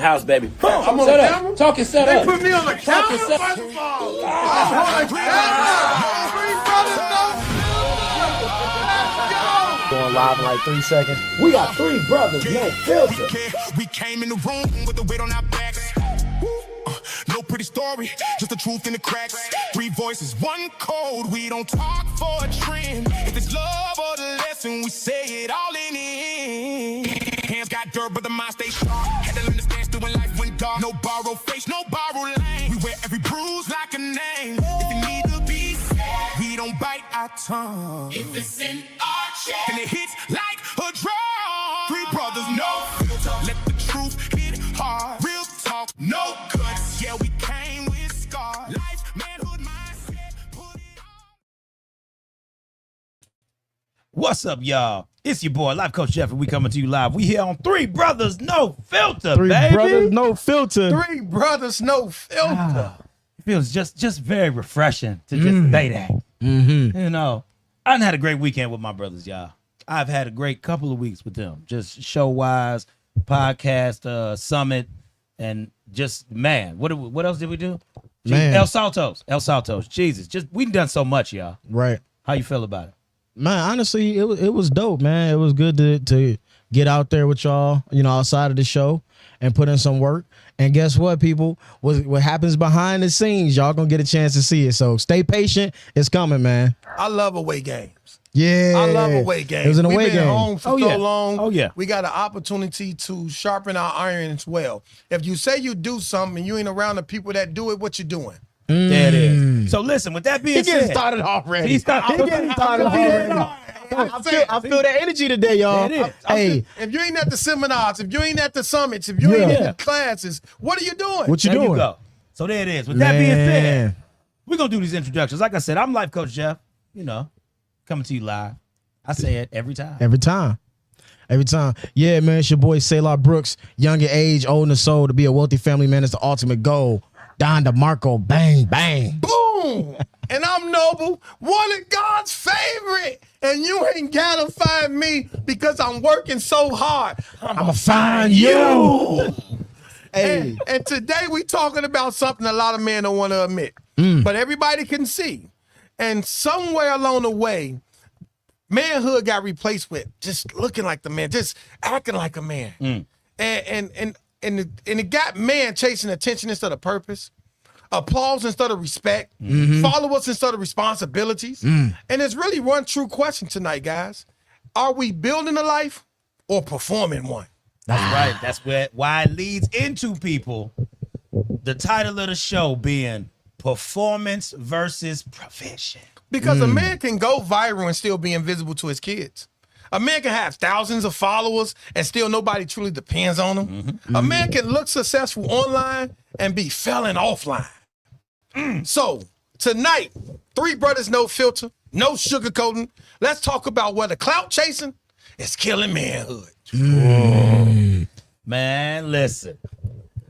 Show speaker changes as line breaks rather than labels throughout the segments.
house, baby.
I'm on
Set
the
up.
camera?
Talk and set
They
up.
put me on the camera?
Talk and set
First of all.
up.
Going live in like 3 seconds. We got three brothers, no filter.
We came in the room with the weight on our backs. No pretty story, just the truth in the cracks. Three voices, one code. We don't talk for a trend. If it's love or the lesson, we say it all in the end. Hands got dirt, but the mind stays sharp. Had to learn to stand still when life went dark. No borrowed face, no borrowed lane. We wear every bruise like a name. If you need to be sad, we don't bite our tongue. If it's in our chest, and it hits like a drum. Three brothers, no filter. Let the truth hit hard. Real talk, no cuts. Yeah, we came with scars. Life, manhood, mindset. Put it on.
What's up, y'all? It's your boy, Life Coach Jeff, and we coming to you live. We here on Three Brothers No Filter, baby.
Brothers, no filter.
Three brothers, no filter.
It feels just very refreshing to just say that. You know, I done had a great weekend with my brothers, y'all. I've had a great couple of weeks with them, just show-wise, podcast, summit, and just, man, what else did we do?
Man.
El Saltos. Jesus, just we done so much, y'all.
Right.
How you feel about it?
Man, honestly, it was dope, man. It was good to get out there with y'all, you know, outside of the show and put in some work. And guess what, people? What happens behind the scenes, y'all gonna get a chance to see it. So stay patient. It's coming, man.
I love away games.
Yeah.
I love away games.
It was an away
We've been
game.
home for
Oh,
so
yeah.
long.
Oh, yeah.
We got an opportunity to sharpen our iron as well. If you say you do something and you ain't around the people that do it, what you doing?
There it is. So listen, with that being
He getting
said,
started already.
He
He getting started already. I feel that energy today, y'all.
There it is.
Hey,
If you ain't at the seminars, if you ain't at the summits, if you ain't
Yeah.
in the classes, what are you doing?
what you
there
doing?
you go. So there it is. With that being said,
Man.
we're gonna do these introductions. Like I said, I'm Life Coach Jeff, you know, coming to you live. I say it every time.
Every time. Yeah, man, it's your boy Selah Brooks, young in age, old in the soul. To be a wealthy family man is the ultimate goal. Don DeMarco, bang, bang.
Boom! And I'm Noble, one of God's favorite. And you ain't gotta find me because I'm working so hard.
I'ma find you. Hey.
And today we talking about something a lot of men don't want to admit, but everybody can see. And somewhere along the way, manhood got replaced with just looking like the man, just acting like a man. And it got man chasing attention instead of purpose, applause instead of respect, followers instead of responsibilities. And it's really one true question tonight, guys. Are we building a life or performing one?
That's right. That's why it leads into, people, the title of the show being Performance versus Profession.
Because a man can go viral and still be invisible to his kids. A man can have thousands of followers and still nobody truly depends on him. A man can look successful online and be failing offline. So tonight, Three Brothers No Filter, no sugarcoating. Let's talk about whether clout chasing is killing manhood.
Man, listen.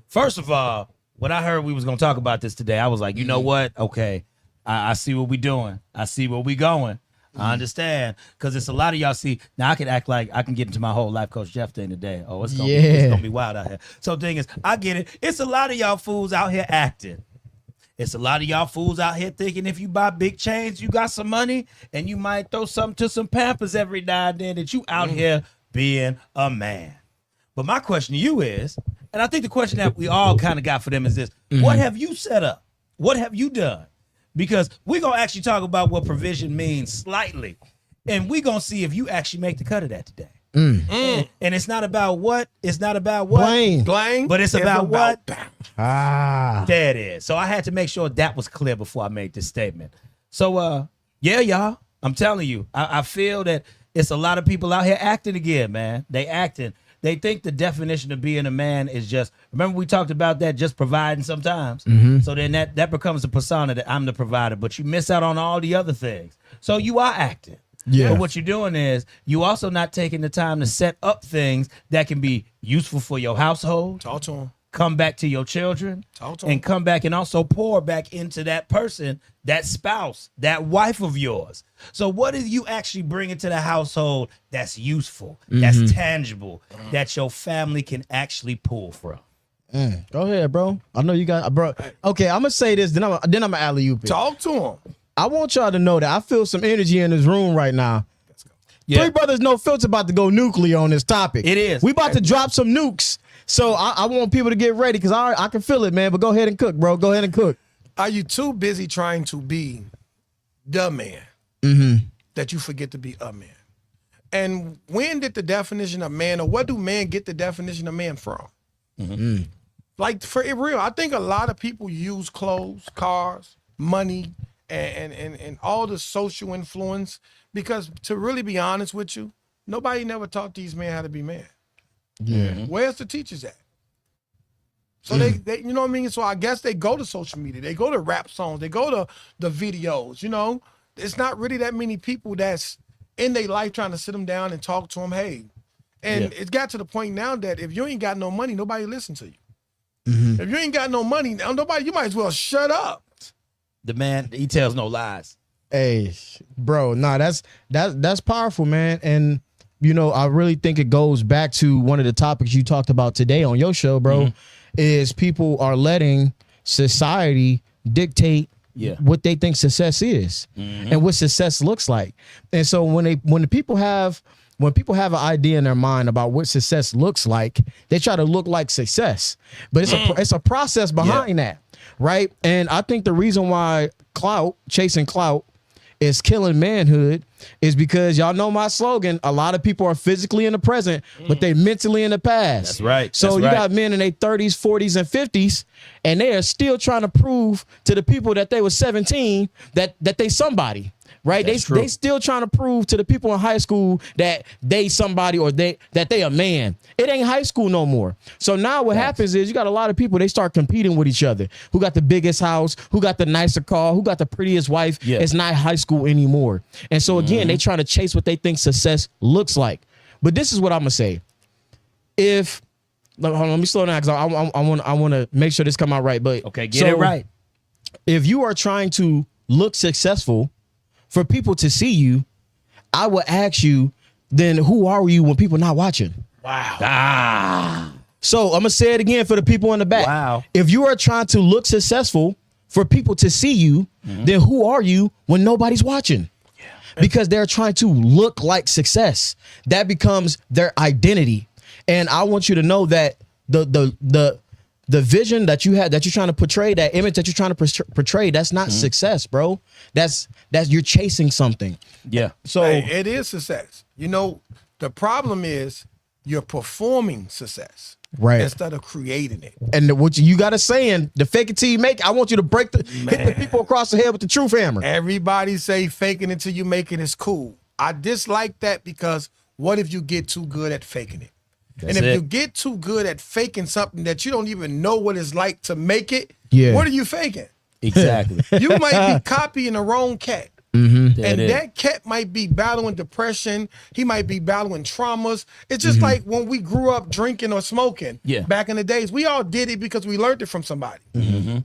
First of all, when I heard we was gonna talk about this today, I was like, you know what? Okay, I see what we doing. I see where we going. I understand, because it's a lot of y'all see. Now I can act like I can get into my whole Life Coach Jeff thing today. Oh, it's gonna be wild out here. So the thing is, I get it. It's a lot of y'all fools out here acting. It's a lot of y'all fools out here thinking if you buy big chains, you got some money, and you might throw something to some Pampers every now and then, that you out here being a man. But my question to you is, and I think the question that we all kind of got for them is this: what have you set up? What have you done? Because we're going to actually talk about what provision means slightly. And we're going to see if you actually make the cut of that today. And it's not about what. It's not about what.
Blang.
But it's about what.
Ah.
There it is. So I had to make sure that was clear before I made this statement. So, yeah, y'all, I'm telling you, I feel that it's a lot of people out here acting again, man. They acting. They think the definition of being a man is just, remember we talked about that, just providing sometimes. So then that becomes a persona that I'm the provider, but you miss out on all the other things. So you are acting.
Yeah.
But what you're doing is you also not taking the time to set up things that can be useful for your household.
Talk to him.
Come back to your children,
Talk to
and
'em.
come back and also pour back into that person, that spouse, that wife of yours. So what are you actually bringing to the household that's useful, that's tangible, that your family can actually pull from?
Go ahead, bro. I know you got, bro. Okay, I'm gonna say this, then I'm gonna alley-oop it.
Talk to him.
I want y'all to know that I feel some energy in this room right now.
Yeah.
Three Brothers No Filter about to go nuclear on this topic.
It is.
We about to drop some nukes. So I want people to get ready because I can feel it, man. But go ahead and cook, bro. Go ahead and cook.
Are you too busy trying to be the man that you forget to be a man? And when did the definition of man, or what do man get the definition of man from? Like, for it real, I think a lot of people use clothes, cars, money, and all the social influence because, to really be honest with you, nobody never taught these men how to be men.
Yeah.
Where's the teachers at? So they, you know what I mean? So I guess they go to social media. They go to rap songs. They go to the videos, you know? It's not really that many people that's in their life trying to sit them down and talk to them, hey. And it got to the point now that if you ain't got no money, nobody listen to you. If you ain't got no money, nobody, you might as well shut up.
The man, he tells no lies.
Hey, bro, nah, that's powerful, man. And you know, I really think it goes back to one of the topics you talked about today on your show, bro. Is people are letting society dictate what they think success is and what success looks like. And so when the people have an idea in their mind about what success looks like, they try to look like success. But it's a process behind that, right? And I think the reason why chasing clout is killing manhood is because y'all know my slogan, a lot of people are physically in the present, but they mentally in the past.
That's right.
So you got men in their 30s, 40s, and 50s, and they are still trying to prove to the people that they were 17 that they somebody. Right, they still trying to prove to the people in high school that they somebody or that they a man. It ain't high school no more. So now what happens is you got a lot of people, they start competing with each other. Who got the biggest house? Who got the nicer car? Who got the prettiest wife?
Yeah.
It's not high school anymore. And so again, they trying to chase what they think success looks like. But this is what I'm gonna say. Hold on, let me slow down because I want to make sure this come out right. But
okay, get it right.
If you are trying to look successful for people to see you, I would ask you, then who are you when people not watching?
Wow.
So I'm gonna say it again for the people in the back.
Wow.
If you are trying to look successful for people to see you, then who are you when nobody's watching? Because they're trying to look like success. That becomes their identity. And I want you to know that the vision that you had, that you're trying to portray, that image that you're trying to portray, that's not success, bro. That's you're chasing something.
Yeah.
So
Hey, it is success. You know, the problem is you're performing success instead of creating it.
And what you got to say, and the fake it till you make it, I want you to hit the people across the head with the truth hammer.
Everybody say faking it till you make it is cool. I dislike that because what if you get too good at faking it?
That's
and if
it.
you get too good at faking something that you don't even know what it's like to make it, what are you faking?
Exactly.
You might be copying the wrong cat. And that cat might be battling depression. He might be battling traumas. It's just like when we grew up drinking or smoking back in the days. We all did it because we learned it from somebody.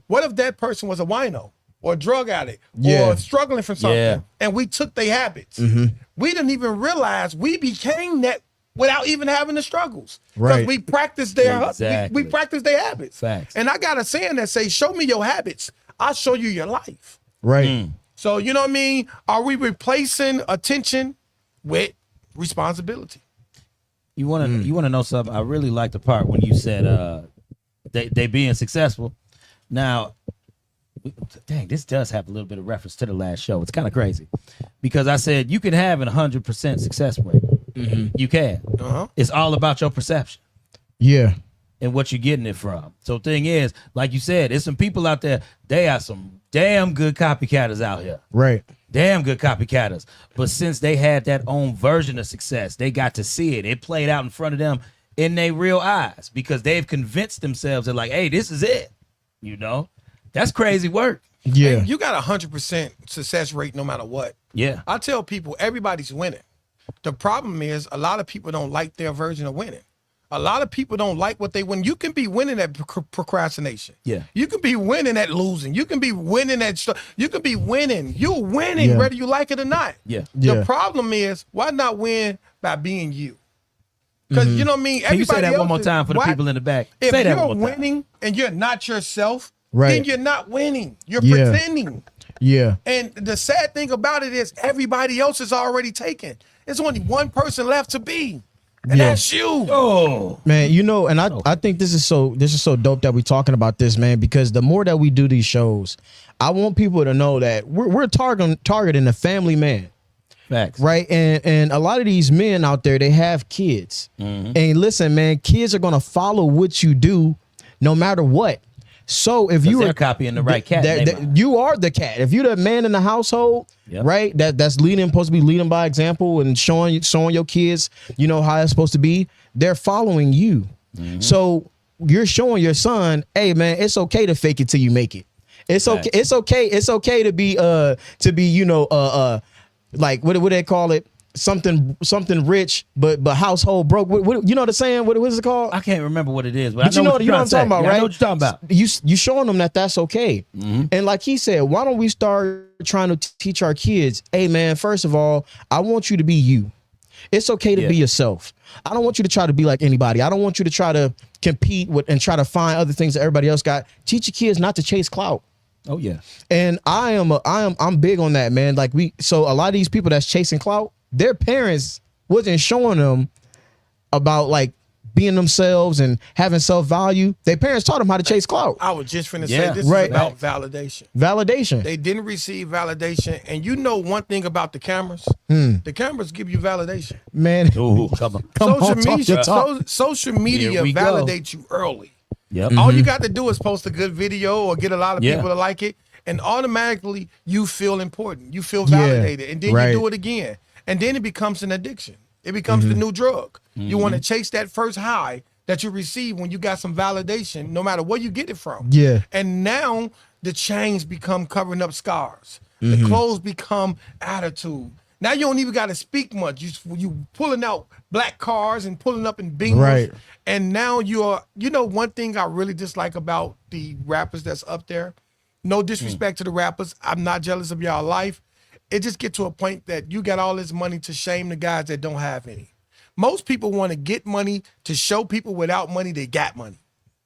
What if that person was a wino or a drug addict or struggling from something and we took their habits? We didn't even realize we became that without even having the struggles. Because we practiced we practiced their habits.
Facts.
And I got a saying that says, show me your habits, I'll show you your life.
Right.
So, you know what I mean? Are we replacing attention with responsibility?
You want to know something? I really like the part when you said they being successful. Now, dang, this does have a little bit of reference to the last show. It's kind of crazy because I said you can have an 100% success rate. You can. It's all about your perception.
Yeah.
And what you're getting it from. So thing is, like you said, there's some people out there, they are some damn good copycatters out here.
Right.
Damn good copycatters. But since they had that own version of success, they got to see it. It played out in front of them in their real eyes because they've convinced themselves that like, hey, this is it. You know? That's crazy work.
Yeah.
And you got 100% success rate no matter what.
Yeah.
I tell people everybody's winning. The problem is a lot of people don't like their version of winning. A lot of people don't like what they win. You can be winning at procrastination.
Yeah.
You can be winning at losing. You can be winning at you can be winning. You're winning whether you like it or not.
Yeah.
The problem is why not win by being you? Because you know what I mean?
Can you say that one more
else
time for the
what?
people in the back?
If
Say that
you're
one more time.
winning and you're not yourself,
Right.
then you're not winning. You're
Yeah.
pretending.
Yeah.
And the sad thing about it is everybody else is already taken. There's only one person left to be. And
Yeah.
that's you.
Oh,
Man, you know, and I think this is so dope that we're talking about this, man, because the more that we do these shows, I want people to know that we're targeting the family man.
facts.
Right. And a lot of these men out there, they have kids. And listen, man, kids are gonna follow what you do no matter what. So if you
They're
are
copying the right cat.
you are the cat. If you're the man in the household,
Yep.
right? That's supposed to be leading by example and showing your kids, you know, how it's supposed to be. They're following you. So you're showing your son, hey man, it's okay to fake it till you make it. It's okay.
Right.
It's okay. It's okay to be you know like what they call it, something rich but household broke. What you know the saying? What is it called?
I can't remember what it is, but
But
I know what
you
you're
know what I'm
trying
talking about,
to say.
right?
I know what you're talking about.
You showing them that's okay. And like he said, why don't we start trying to teach our kids, hey man, first of all, I want you to be you. It's okay to be yourself. I don't want you to try to be like anybody. I don't want you to try to compete with and try to find other things that everybody else got. Teach your kids not to chase clout.
Oh yeah.
And I'm big on that, man. Like so a lot of these people that's chasing clout, their parents wasn't showing them about like being themselves and having self-value. Their parents taught them how to chase clout.
I was just finna
Yeah.
say this
Right.
is about validation.
Validation.
They didn't receive validation. And you know one thing about the cameras? The cameras give you validation.
Man.
Ooh, come on.
Come on,
social
talk
media,
your talk.
social media
Here we go.
validates you early.
Yep.
All you got to do is post a good video or get a lot of
Yeah.
people to like it, and automatically you feel important. You feel
Yeah,
validated, and then
right.
you do it again, and then it becomes an addiction. It becomes the new drug. You want to chase that first high that you receive when you got some validation, no matter where you get it from.
Yeah.
And now the chains become covering up scars. The clothes become attitude. Now you don't even got to speak much. You pulling out black cars and pulling up in Bengals.
Right.
And now you know, one thing I really dislike about the rappers that's up there, no disrespect to the rappers, I'm not jealous of y'all life. It just get to a point that you got all this money to shame the guys that don't have any. Most people want to get money to show people without money they got money.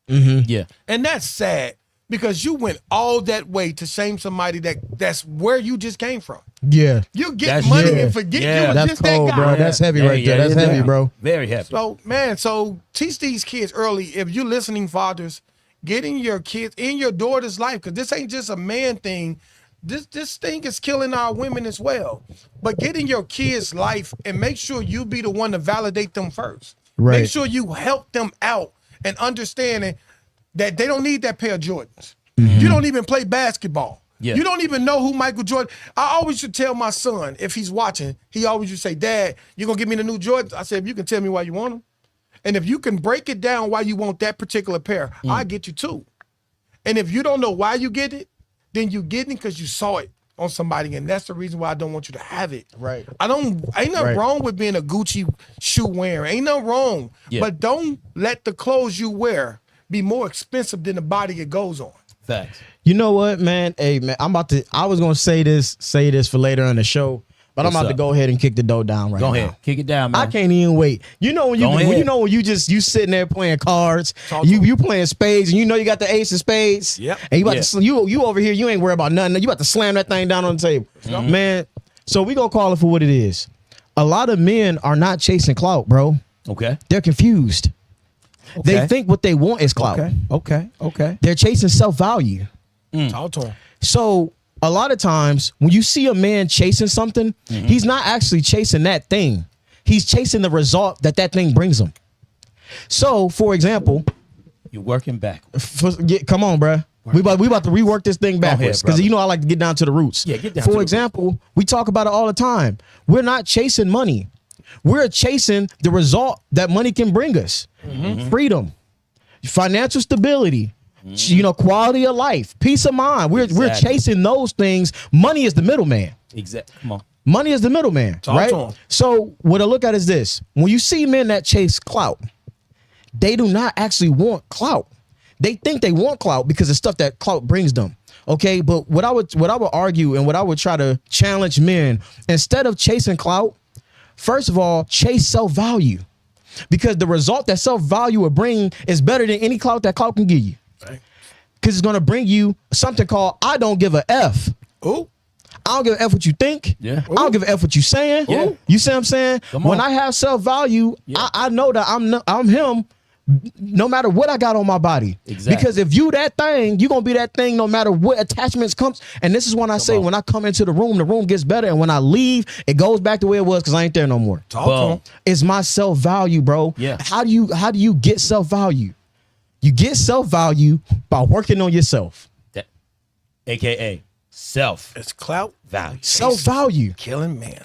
Yeah.
And that's sad because you went all that way to shame somebody that's where you just came from.
Yeah.
You get
That's-
money
yeah.
and forget
Yeah.
you were
That's
just
cold,
that guy.
bro. That's heavy right there. That's
it's
heavy, bro.
Very heavy.
So, man, teach these kids early. If you're listening, fathers, getting your kids in your daughter's life, because this ain't just a man thing. This thing is killing our women as well. But get in your kids' life and make sure you be the one to validate them first.
Right.
Make sure you help them out and understanding that they don't need that pair of Jordans. You don't even play basketball.
Yeah.
You don't even know who Michael Jordan. I always should tell my son, if he's watching, he always used to say, Dad, you gonna give me the new Jordans? I said, if you can tell me why you want them, and if you can break it down why you want that particular pair, I'll get you two. And if you don't know why you get it, then you get it because you saw it on somebody, and that's the reason why I don't want you to have it.
Right.
Ain't nothing
Right.
wrong with being a Gucci shoe wearer. Ain't nothing wrong.
Yeah.
But don't let the clothes you wear be more expensive than the body it goes on.
Facts.
You know what, man? Hey, man, I was gonna say this for later on the show, but I'm
What's
about to
up?
go ahead and kick the dough down right now.
Go ahead. Kick it down, man.
I can't even wait. You know when
Go ahead.
you sitting there playing cards,
Talk to
you playing spades, and you know you got the ace of spades.
Yep.
And you about
Yeah.
to you over here, you ain't worried about nothing. You about to slam that thing down on the table, man. So we gonna call it for what it is. A lot of men are not chasing clout, bro.
Okay.
They're confused. They
Okay.
think what they want is clout.
Okay.
They're chasing self-value.
Talk to him.
So a lot of times when you see a man chasing something, he's not actually chasing that thing. He's chasing the result that thing brings him. So, for example,
You're working back.
come on, bruh. We about to rework this thing backwards because
brother.
you know I like to get down to the roots.
Yeah, get down to
For
the
example, we talk about it all the time. We're not chasing money. We're chasing the result that money can bring us. Freedom, financial stability, you know, quality of life, peace of mind. We're
Exactly.
chasing those things. Money is the middleman.
Exactly. Come on.
Money is the middleman,
Talk
right?
to 'em.
So what I look at is this: when you see men that chase clout, they do not actually want clout. They think they want clout because of stuff that clout brings them. Okay, but what I would argue and what I would try to challenge men, instead of chasing clout, first of all, chase self-value. Because the result that self-value will bring is better than any clout that clout can give you.
Right.
Because it's going to bring you something called I don't give a F.
Ooh.
I don't give a F what you think.
Yeah.
I don't give a F what you saying.
Yeah.
You see what I'm saying?
Come on.
When I have self-value, I know that I'm him no matter what I got on my body.
Exactly.
Because if you that thing, you going to be that thing no matter what attachments comes. And this is when I say when I come into the room gets better. And when I leave, it goes back the way it was because I ain't there no more.
Talk to him.
It's my self-value, bro.
Yeah.
How do you get self-value? You get self-value by working on yourself.
That, AKA self
It's clout
value.
Self-value.
killing man.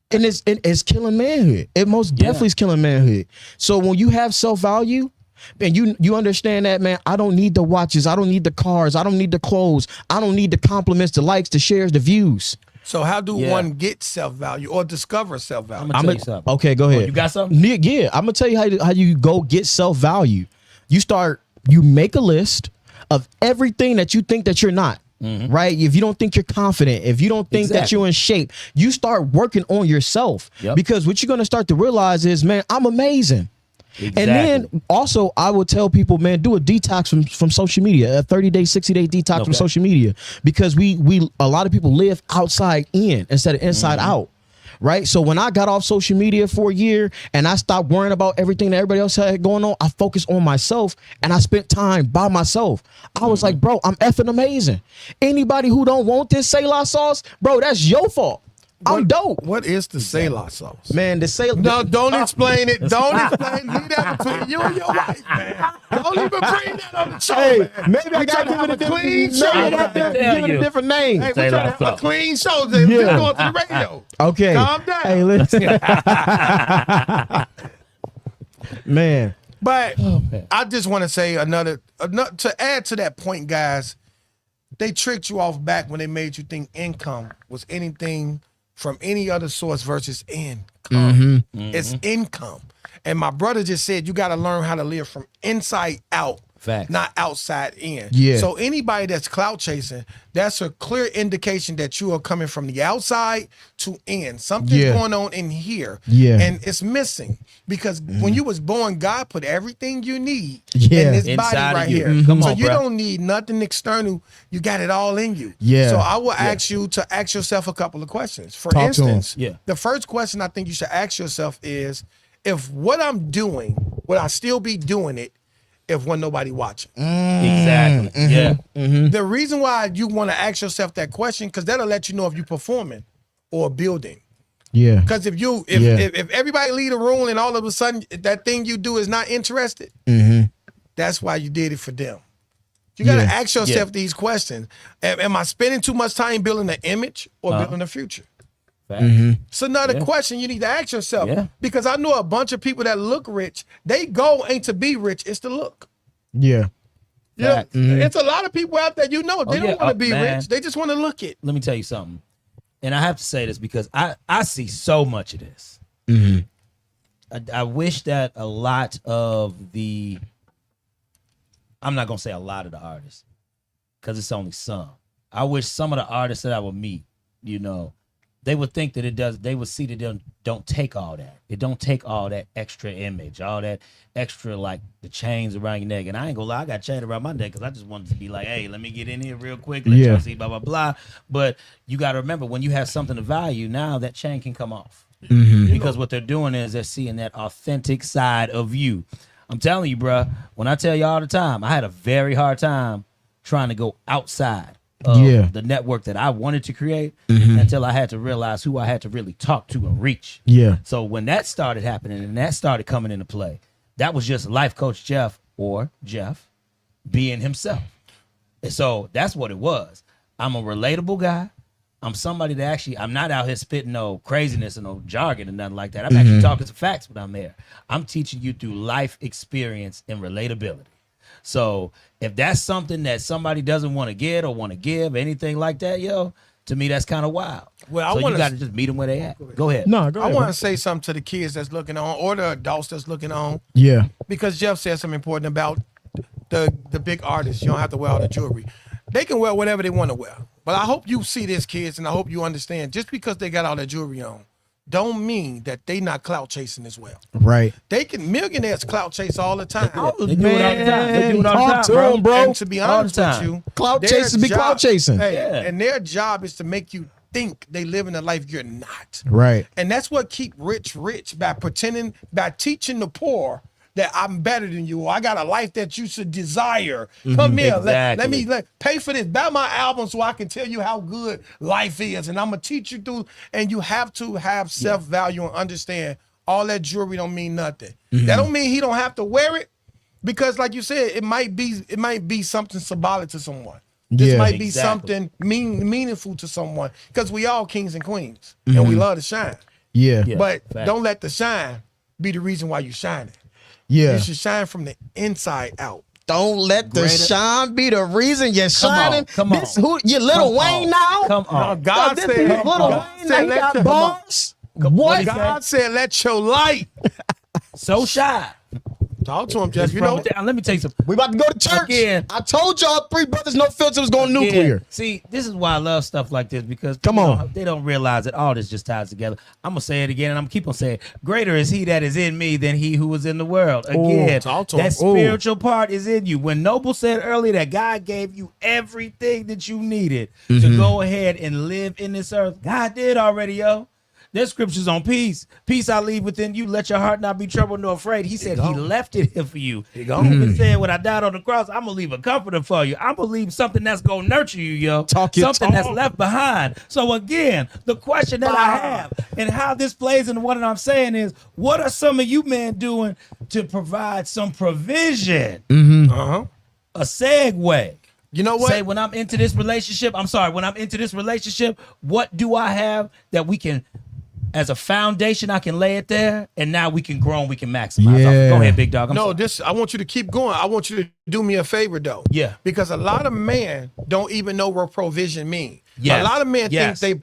And it's killing manhood. It most definitely is killing manhood. So when you have self-value and you understand that, man, I don't need the watches. I don't need the cars. I don't need the clothes. I don't need the compliments, the likes, the shares, the views.
So how do
Yeah.
one get self-value or discover self-value?
I'm gonna tell you something.
Okay, go ahead.
You got something?
Yeah, I'm gonna tell you how you go get self-value. You make a list of everything that you think that you're not. Right? If you don't think you're confident, if you don't think that
Exactly.
you're in shape, you start working on yourself.
Yep.
Because what you're gonna start to realize is, man, I'm amazing.
Exactly.
And then also I would tell people, man, do a detox from social media, a 30-day, 60-day detox from social media. Because we a lot of people live outside in instead of inside out. Right. So when I got off social media for a year and I stopped worrying about everything that everybody else had going on, I focused on myself and I spent time by myself. I was like, bro, I'm effing amazing. Anybody who don't want this Selah sauce, bro, that's your fault. I'm dope.
What is the Selah sauce?
Man, the Selah.
No, don't explain it. Don't explain. Leave that between you and your wife, man. Don't even bring that on the show,
Hey,
man.
maybe I
We
gotta
trying to
give it a
have clean
different
show.
maybe I gotta
Tell
give it
you.
a different name.
Hey, we
Say
trying to
that
have a
stuff.
clean show. Just
Yeah.
going to the radio.
Okay.
Calm down.
Hey, listen. Man.
But I just want to say another to add to that point, guys. They tricked you off back when they made you think income was anything from any other source versus income. It's income. And my brother just said you got to learn how to live from inside out.
Facts.
Not outside in.
Yeah.
So anybody that's clout chasing, that's a clear indication that you are coming from the outside to in. Something's
Yeah.
going on in here.
Yeah.
And it's missing. Because when you was born, God put everything you need
Yeah.
in this
Inside
body
of
right
you.
here.
Come
so
on,
you
bruh.
don't need nothing external. You got it all in you.
Yeah.
So I will ask you to ask yourself a couple of questions. For
Talk to 'em.
instance,
Yeah.
the first question I think you should ask yourself is, if what I'm doing, would I still be doing it if wasn't nobody watching?
Exactly. Yeah.
The reason why you want to ask yourself that question, because that'll let you know if you're performing or building.
Yeah.
Because if everybody leave the room and all of a sudden that thing you do is not interested, that's why you did it for them. You got to
Yeah.
ask yourself these questions. Am I spending too much time building an image or building a future?
Facts.
It's another question you need to ask yourself.
Yeah.
Because I know a bunch of people that look rich. They goal ain't to be rich, it's to look.
Yeah.
Yeah,
Facts.
it's a lot of people out there, they don't
yeah.
want to be
Man.
rich. They just want to look it.
Let me tell you something. And I have to say this because I see so much of this. I wish that a lot of the, I'm not going to say a lot of the artists because it's only some. I wish some of the artists that I would meet, they would think that it does, they would see that they don't take all that. It don't take all that extra image, all that extra, like the chains around your neck. And I ain't gonna lie, I got a chain around my neck because I just wanted to be like, hey, let me get in here real quick, let y'all see, blah, blah, blah. But you got to remember, when you have something of value, now that chain can come off. Because what they're doing is they're seeing that authentic side of you. I'm telling you, bruh, when I tell you all the time, I had a very hard time trying to go outside of the network that I wanted to create until I had to realize who I had to really talk to and reach.
Yeah.
So when that started happening and that started coming into play, that was just life coach Jeff or Jeff being himself. And so that's what it was. I'm a relatable guy. I'm somebody that actually, I'm not out here spitting no craziness and no jargon and nothing like that. I'm actually talking some facts when I'm there. I'm teaching you through life experience and relatability. So if that's something that somebody doesn't want to get or want to give, anything like that, to me, that's kind of wild.
Well,
so
I
you got to just meet them where they at. Go ahead.
No, go
I
ahead.
want to say something to the kids that's looking on or the adults that's looking on,
Yeah.
because Jeff said something important about the big artists. You don't have to wear all the jewelry. They can wear whatever they want to wear. But I hope you see this, kids, and I hope you understand, just because they got all that jewelry on don't mean that they not clout chasing as well.
Right.
They can millionaires clout chase all the time.
They do it all the time. They do it all the
Talk
time,
to 'em, bro.
And to be honest with you,
Clout
their
chasing be clout chasing.
Hey,
Yeah.
and their job is to make you think they live in a life you're not.
Right.
And that's what keep rich by pretending, by teaching the poor that I'm better than you, or I got a life that you should desire. Come here, let me pay for this. Buy my album so I can tell you how good life is, and I'm gonna teach you through. And you have to have self-value and understand all that jewelry don't mean nothing. That don't mean he don't have to wear it, because like you said, it might be something symbolic to someone. This might be something meaningful to someone, because we all kings and queens, and we love to shine.
Yeah.
But don't let the shine be the reason why you shining.
Yeah.
You should shine from the inside out.
Don't let the shine be the reason you're shining.
Come on.
This, who you Lil Wayne now?
Come on.
God
This
said,
is Lil
God
Wayne
said,
now. He got
let
bars.
What?
God said, let your light.
So shy.
Talk to him, Jeff. You know,
Let me take some.
We about to go to church.
Again.
I told y'all 3 brothers no filter was going nuclear.
See, this is why I love stuff like this, because
Come
people
on.
they don't realize that all this just ties together. I'm gonna say it again, and I'm gonna keep on saying, greater is he that is in me than he who is in the world. Again,
talk to him.
that spiritual part is in you. When Noble said earlier that God gave you everything that you needed to go ahead and live in this earth, God did already, yo. There's scriptures on peace. Peace I leave within you. Let your heart not be troubled nor afraid. He said he left it here for you. He even said, when I died on the cross, I'm going to leave a comforter for you. I'm going to leave something that's going to nurture you, yo. Something that's left behind. So again, the question that I have and how this plays into what I'm saying is, what are some of you men doing to provide some provision? A segue.
you know what?
Say when I'm into this relationship, what do I have that we can, as a foundation, I can lay it there, and now we can grow and we can maximize.
Yeah.
Go ahead, big dog. I'm sorry.
I want you to keep going. I want you to do me a favor though.
Yeah.
Because a lot of men don't even know what provision mean.
Yes.
A lot of men
Yes.
think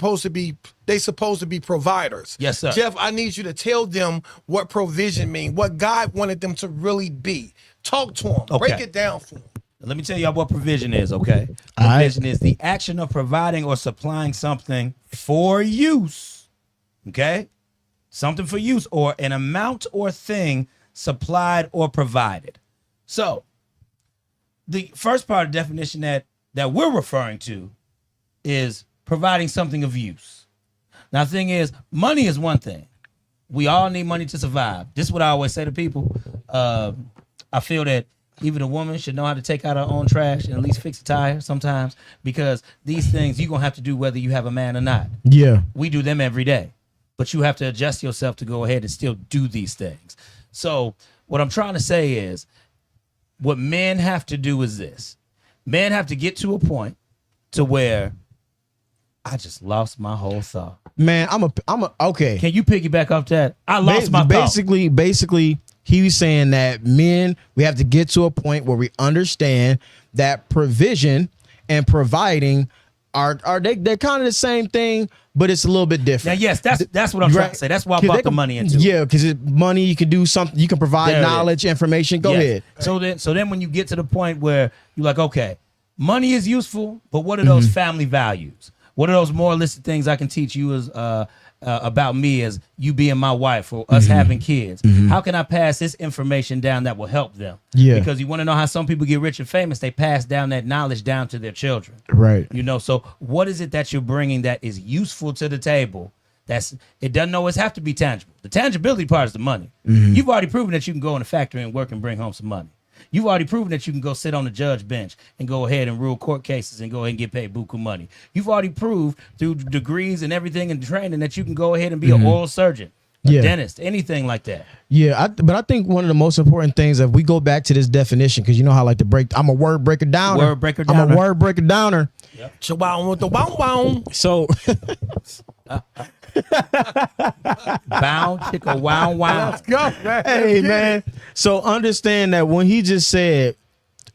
they supposed to be providers.
Yes, sir.
Jeff, I need you to tell them what provision mean, what God wanted them to really be. Talk to them.
Okay.
Break it down for them.
Let me tell y'all what provision is, okay?
All right.
Provision is the action of providing or supplying something for use, okay? Something for use, or an amount or thing supplied or provided. So, the first part of the definition that we're referring to is providing something of use. Now, the thing is, money is one thing. We all need money to survive. This is what I always say to people. I feel that even a woman should know how to take out her own trash and at least fix a tire sometimes, because these things you're going to have to do whether you have a man or not.
Yeah.
We do them every day, but you have to adjust yourself to go ahead and still do these things. So what I'm trying to say is, what men have to do is this. Men have to get to a point to where I just lost my whole thought.
Man, I'm a okay.
Can you piggyback off that? I lost my thought.
Basically, he was saying that men, we have to get to a point where we understand that provision and providing they're kind of the same thing, but it's a little bit
Now,
different.
yes, that's what I'm trying to say. That's why I brought the money into it.
Yeah, because money, you can do something, you can provide
There it
knowledge, information. Go
Yes.
ahead.
So then when you get to the point where you're like, okay, money is useful, but what are those family values? What are those moralistic things I can teach you as about me as you being my wife or us having kids? How can I pass this information down that will help them?
Yeah.
Because you want to know how some people get rich and famous, they pass down that knowledge down to their children.
Right.
You know, so what is it that you're bringing that is useful to the table? It doesn't always have to be tangible. The tangibility part is the money. You've already proven that you can go in a factory and work and bring home some money. You've already proven that you can go sit on the judge bench and go ahead and rule court cases and go ahead and get paid buku money. You've already proved through degrees and everything and training that you can go ahead and be an oral surgeon, a dentist, anything like that.
Yeah, but I think one of the most important things, if we go back to this definition, because you know how I like to I'm a word breaker downer.
Word breaker
I'm
downer.
a word breaker downer.
Chihuahua with the wow wow.
So
Bound, chicka, wow, wow.
Let's go, man.
hey, man. So understand that when he just said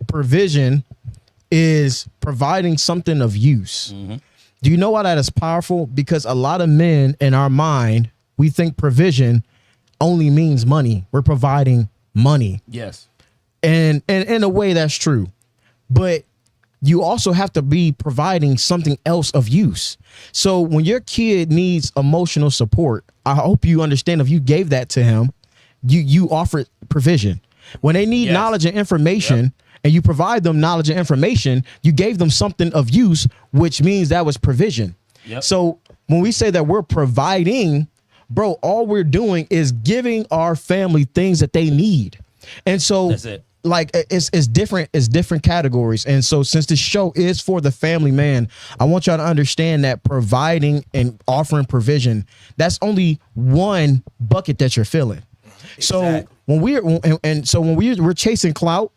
provision is providing something of use. Do you know why that is powerful? Because a lot of men in our mind, we think provision only means money. We're providing money.
Yes.
And in a way that's true. But you also have to be providing something else of use. So when your kid needs emotional support, I hope you understand if you gave that to him, you offered provision. When they need knowledge and information, and you provide them knowledge and information, you gave them something of use, which means that was provision. So when we say that we're providing, bro, all we're doing is giving our family things that they need. And so
that's it.
Like it's different categories. And so since the show is for the family man, I want y'all to understand that providing and offering provision, that's only one bucket that you're filling. So when we're chasing clout,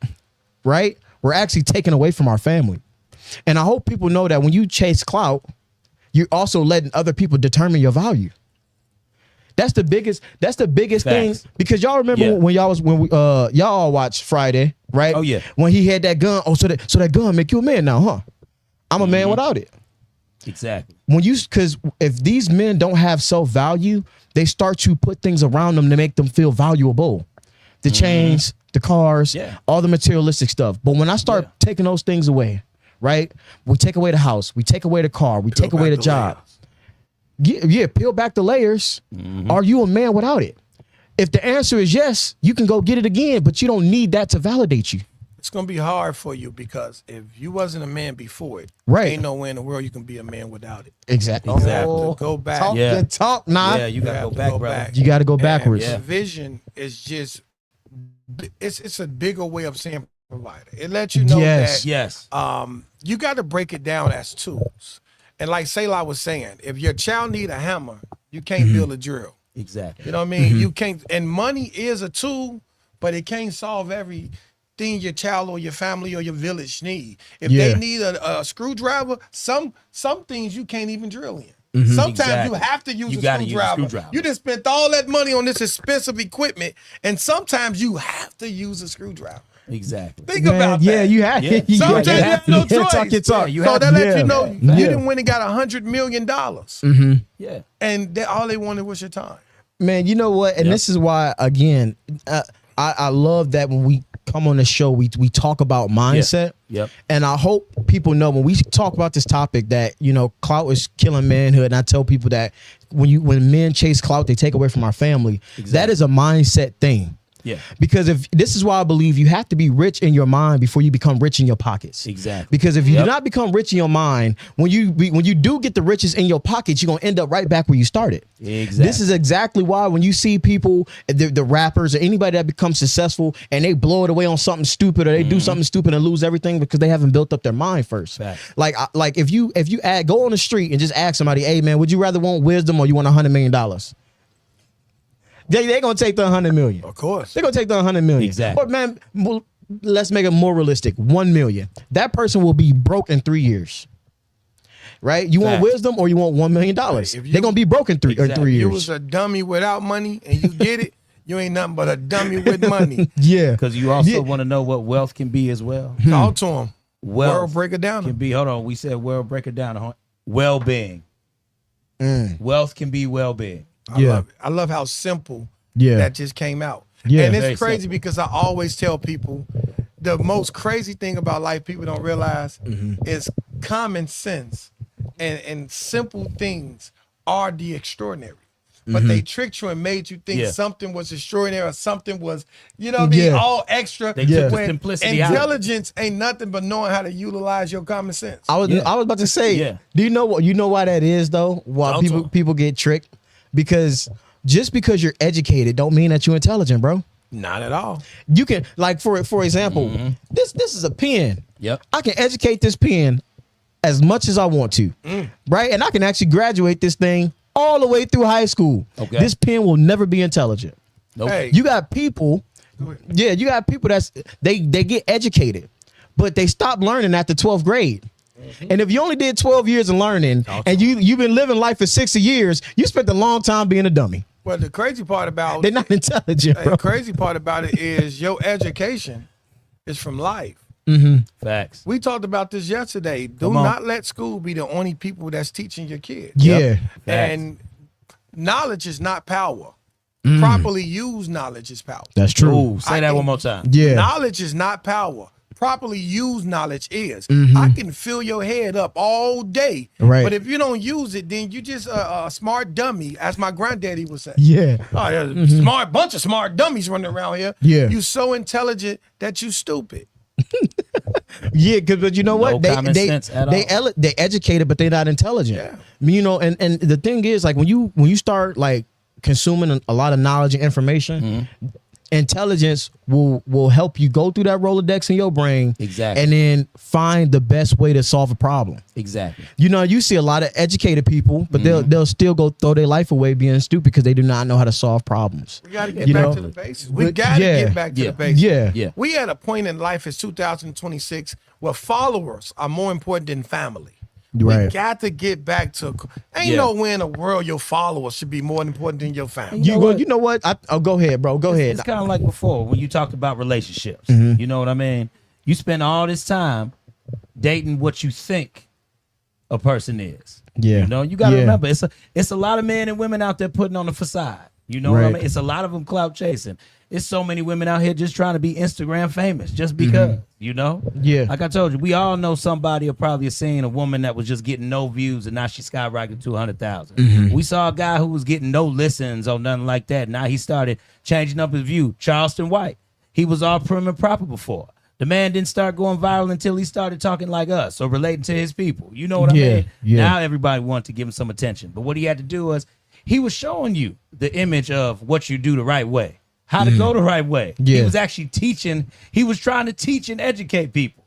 right, we're actually taking away from our family. And I hope people know that when you chase clout, you're also letting other people determine your value. That's the biggest thing, because y'all remember when y'all all watched Friday, right?
Oh yeah.
When he had that gun. Oh, so that gun make you a man now, huh? I'm a man without it.
Exactly.
Because if these men don't have self-value, they start to put things around them to make them feel valuable. The chains, the cars, all the materialistic stuff. But when I start taking those things away, right? We take away the house, we take away the car, we take away the job. Peel back the layers. Are you a man without it? If the answer is yes, you can go get it again, but you don't need that to validate you.
It's gonna be hard for you because if you wasn't a man before it, ain't no way in the world you can be a man without it.
Exactly.
You have to go back.
Talk. Nah.
Yeah, you gotta go back, brother.
You gotta go backwards.
Vision is just it's a bigger way of saying provider. It lets you know that you got to break it down as tools. And like Selah was saying, if your child need a hammer, you can't build a drill.
Exactly.
You know what I mean? You can't, and money is a tool, but it can't solve everything your child or your family or your village need. If they need a screwdriver, some things you can't even drill in. Sometimes you have to use a screwdriver. You just spent all that money on this expensive equipment, and sometimes you have to use a screwdriver.
Exactly.
Think about that.
You have.
Sometimes you have no choice.
Talk.
So that lets you know you didn't win and got $100 million.
Yeah.
And all they wanted was your time.
Man, you know what? And this is why, again, I love that when we come on the show, we talk about mindset. And I hope people know when we talk about this topic that, clout is killing manhood. And I tell people that when men chase clout, they take away from our family. That is a mindset thing.
Yeah.
Because if this is why I believe you have to be rich in your mind before you become rich in your pockets.
Exactly.
Because if you do not become rich in your mind, when you do get the riches in your pockets, you're gonna end up right back where you started.
Exactly.
This is exactly why when you see people, the rappers or anybody that becomes successful and they blow it away on something stupid or they do something stupid and lose everything because they haven't built up their mind first. Like if you go on the street and just ask somebody, hey man, would you rather want wisdom or you want $100 million? They're going to take the 100 million.
Of course.
They're going to take the 100 million.
Exactly.
But man, let's make it more realistic. 1 million. That person will be broke in 3 years. Right? You want wisdom or you want $1 million? They're going to be broke in 3 years.
If you was a dummy without money and you get it, you ain't nothing but a dummy with money.
Because you also want to know what wealth can be as well.
Talk to them.
World
breaker down.
Can be, hold on, we said world breaker down. Well-being. Wealth can be well-being.
I love how simple that just came out. And it's crazy because I always tell people the most crazy thing about life people don't realize is common sense and simple things are the extraordinary. But they tricked you and made you think something was extraordinary or something was, all extra.
They took the simplicity out.
Intelligence ain't nothing but knowing how to utilize your common sense.
I was about to say, do you know why that is though? Why people get tricked? Because just because you're educated don't mean that you're intelligent, bro.
Not at all.
You can, like, for example, this is a pen. I can educate this pen as much as I want to, right? And I can actually graduate this thing all the way through high school. This pen will never be intelligent.
Hey.
You got people, you got people they get educated, but they stop learning after 12th grade. And if you only did 12 years of learning and you've been living life for 60 years, you spent a long time being a dummy.
Well, the crazy part about
they're not intelligent, bro.
The crazy part about it is your education is from life.
Facts.
We talked about this yesterday. Do not let school be the only people that's teaching your kids. And knowledge is not power. Properly used knowledge is power.
That's true.
Say that one more time.
Knowledge is not power. properly use knowledge is. I can fill your head up all day,
Right.
but if you don't use it, then you just a smart dummy, as my granddaddy would say.
Yeah.
Oh, there's a smart bunch of smart dummies running around here.
Yeah.
You so intelligent that you stupid.
Yeah, but you know what?
No common sense at all.
They educated, but they're not intelligent.
Yeah.
You know, and the thing is, like when you start like consuming a lot of knowledge and information, intelligence will help you go through that Rolodex in your brain,
Exactly.
and then find the best way to solve a problem.
Exactly.
You know, you see a lot of educated people, but they'll still go throw their life away being stupid because they do not know how to solve problems.
We got to get
You
back
know?
to the basics. We
But-
got to
yeah.
get back to
Yeah.
the basics.
Yeah.
Yeah.
We at a point in life, it's 2026, where followers are more important than family. We
Right.
got to get back to. Ain't
Yeah.
no way in the world your followers should be more important than your family.
You know what? Go ahead, bro. Go ahead.
It's kind of like before when you talked about relationships.
Mm-hmm.
You know what I mean? You spend all this time dating what you think a person is.
Yeah.
You know, you got to
Yeah.
remember it's a lot of men and women out there putting on the facade. You know what I
Right.
mean? It's a lot of them clout chasing. It's so many women out here just trying to be Instagram famous just because, you know?
Yeah.
Like I told you, we all know somebody or probably have seen a woman that was just getting no views and now she skyrocketed to 200,000. We saw a guy who was getting no listens or nothing like that. Now he started changing up his view. Charleston White. He was all prim and proper before. The man didn't start going viral until he started talking like us or relating to his people. You know what I
Yeah,
mean?
yeah.
Now everybody wanted to give him some attention. But what he had to do was he was showing you the image of what you do the right way, how to go the right way. He
Yeah.
was actually teaching. He was trying to teach and educate people.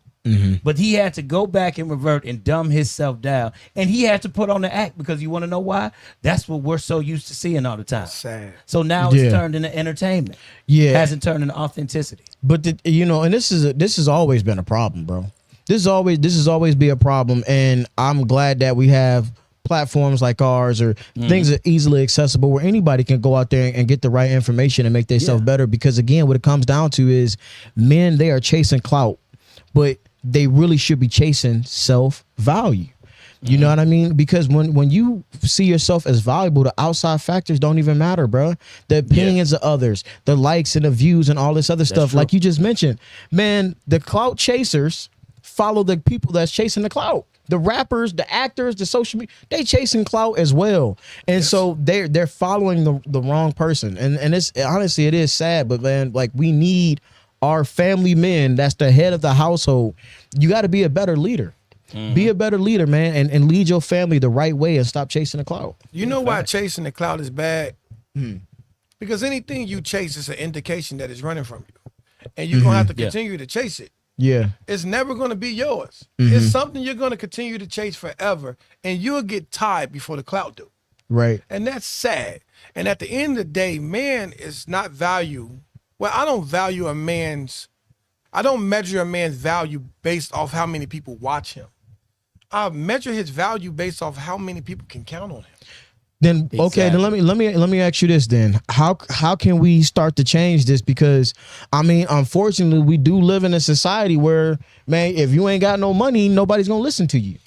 But he had to go back and revert and dumb himself down. And he had to put on the act because you want to know why? That's what we're so used to seeing all the time.
Sad.
So now
Yeah.
it's turned into entertainment.
Yeah.
It hasn't turned into authenticity.
But you know, and this has always been a problem, bro. This has always be a problem, and I'm glad that we have platforms like ours or things that are easily accessible where anybody can go out there and get the right information and make themselves better. Because again, what it comes down to is men, they are chasing clout, but they really should be chasing self-value. You know what I mean? Because when you see yourself as valuable, the outside factors don't even matter, bro. The opinions of others, the likes and the views and all this other stuff,
true.
like you just mentioned, man, the clout chasers follow the people that's chasing the clout. The rappers, the actors, the social media, they chasing clout as well. And so they're following the wrong person. And it's honestly, it is sad, but man, like we need our family men, that's the head of the household. You got to be a better leader. Be a better leader, man, and lead your family the right way and stop chasing the clout.
You know why chasing the cloud is bad? Because anything you chase is an indication that it's running from you. And you're going to have to continue to chase it.
Yeah.
It's never going to be yours. It's something you're going to continue to chase forever. And you'll get tired before the cloud do.
Right.
And that's sad. And at the end of the day, man is not value. Well, I don't measure a man's value based off how many people watch him. I measure his value based off how many people can count on him.
Then okay, then let me ask you this then. How can we start to change this? Because I mean, unfortunately, we do live in a society where, man, if you ain't got no money, nobody's gonna listen to you.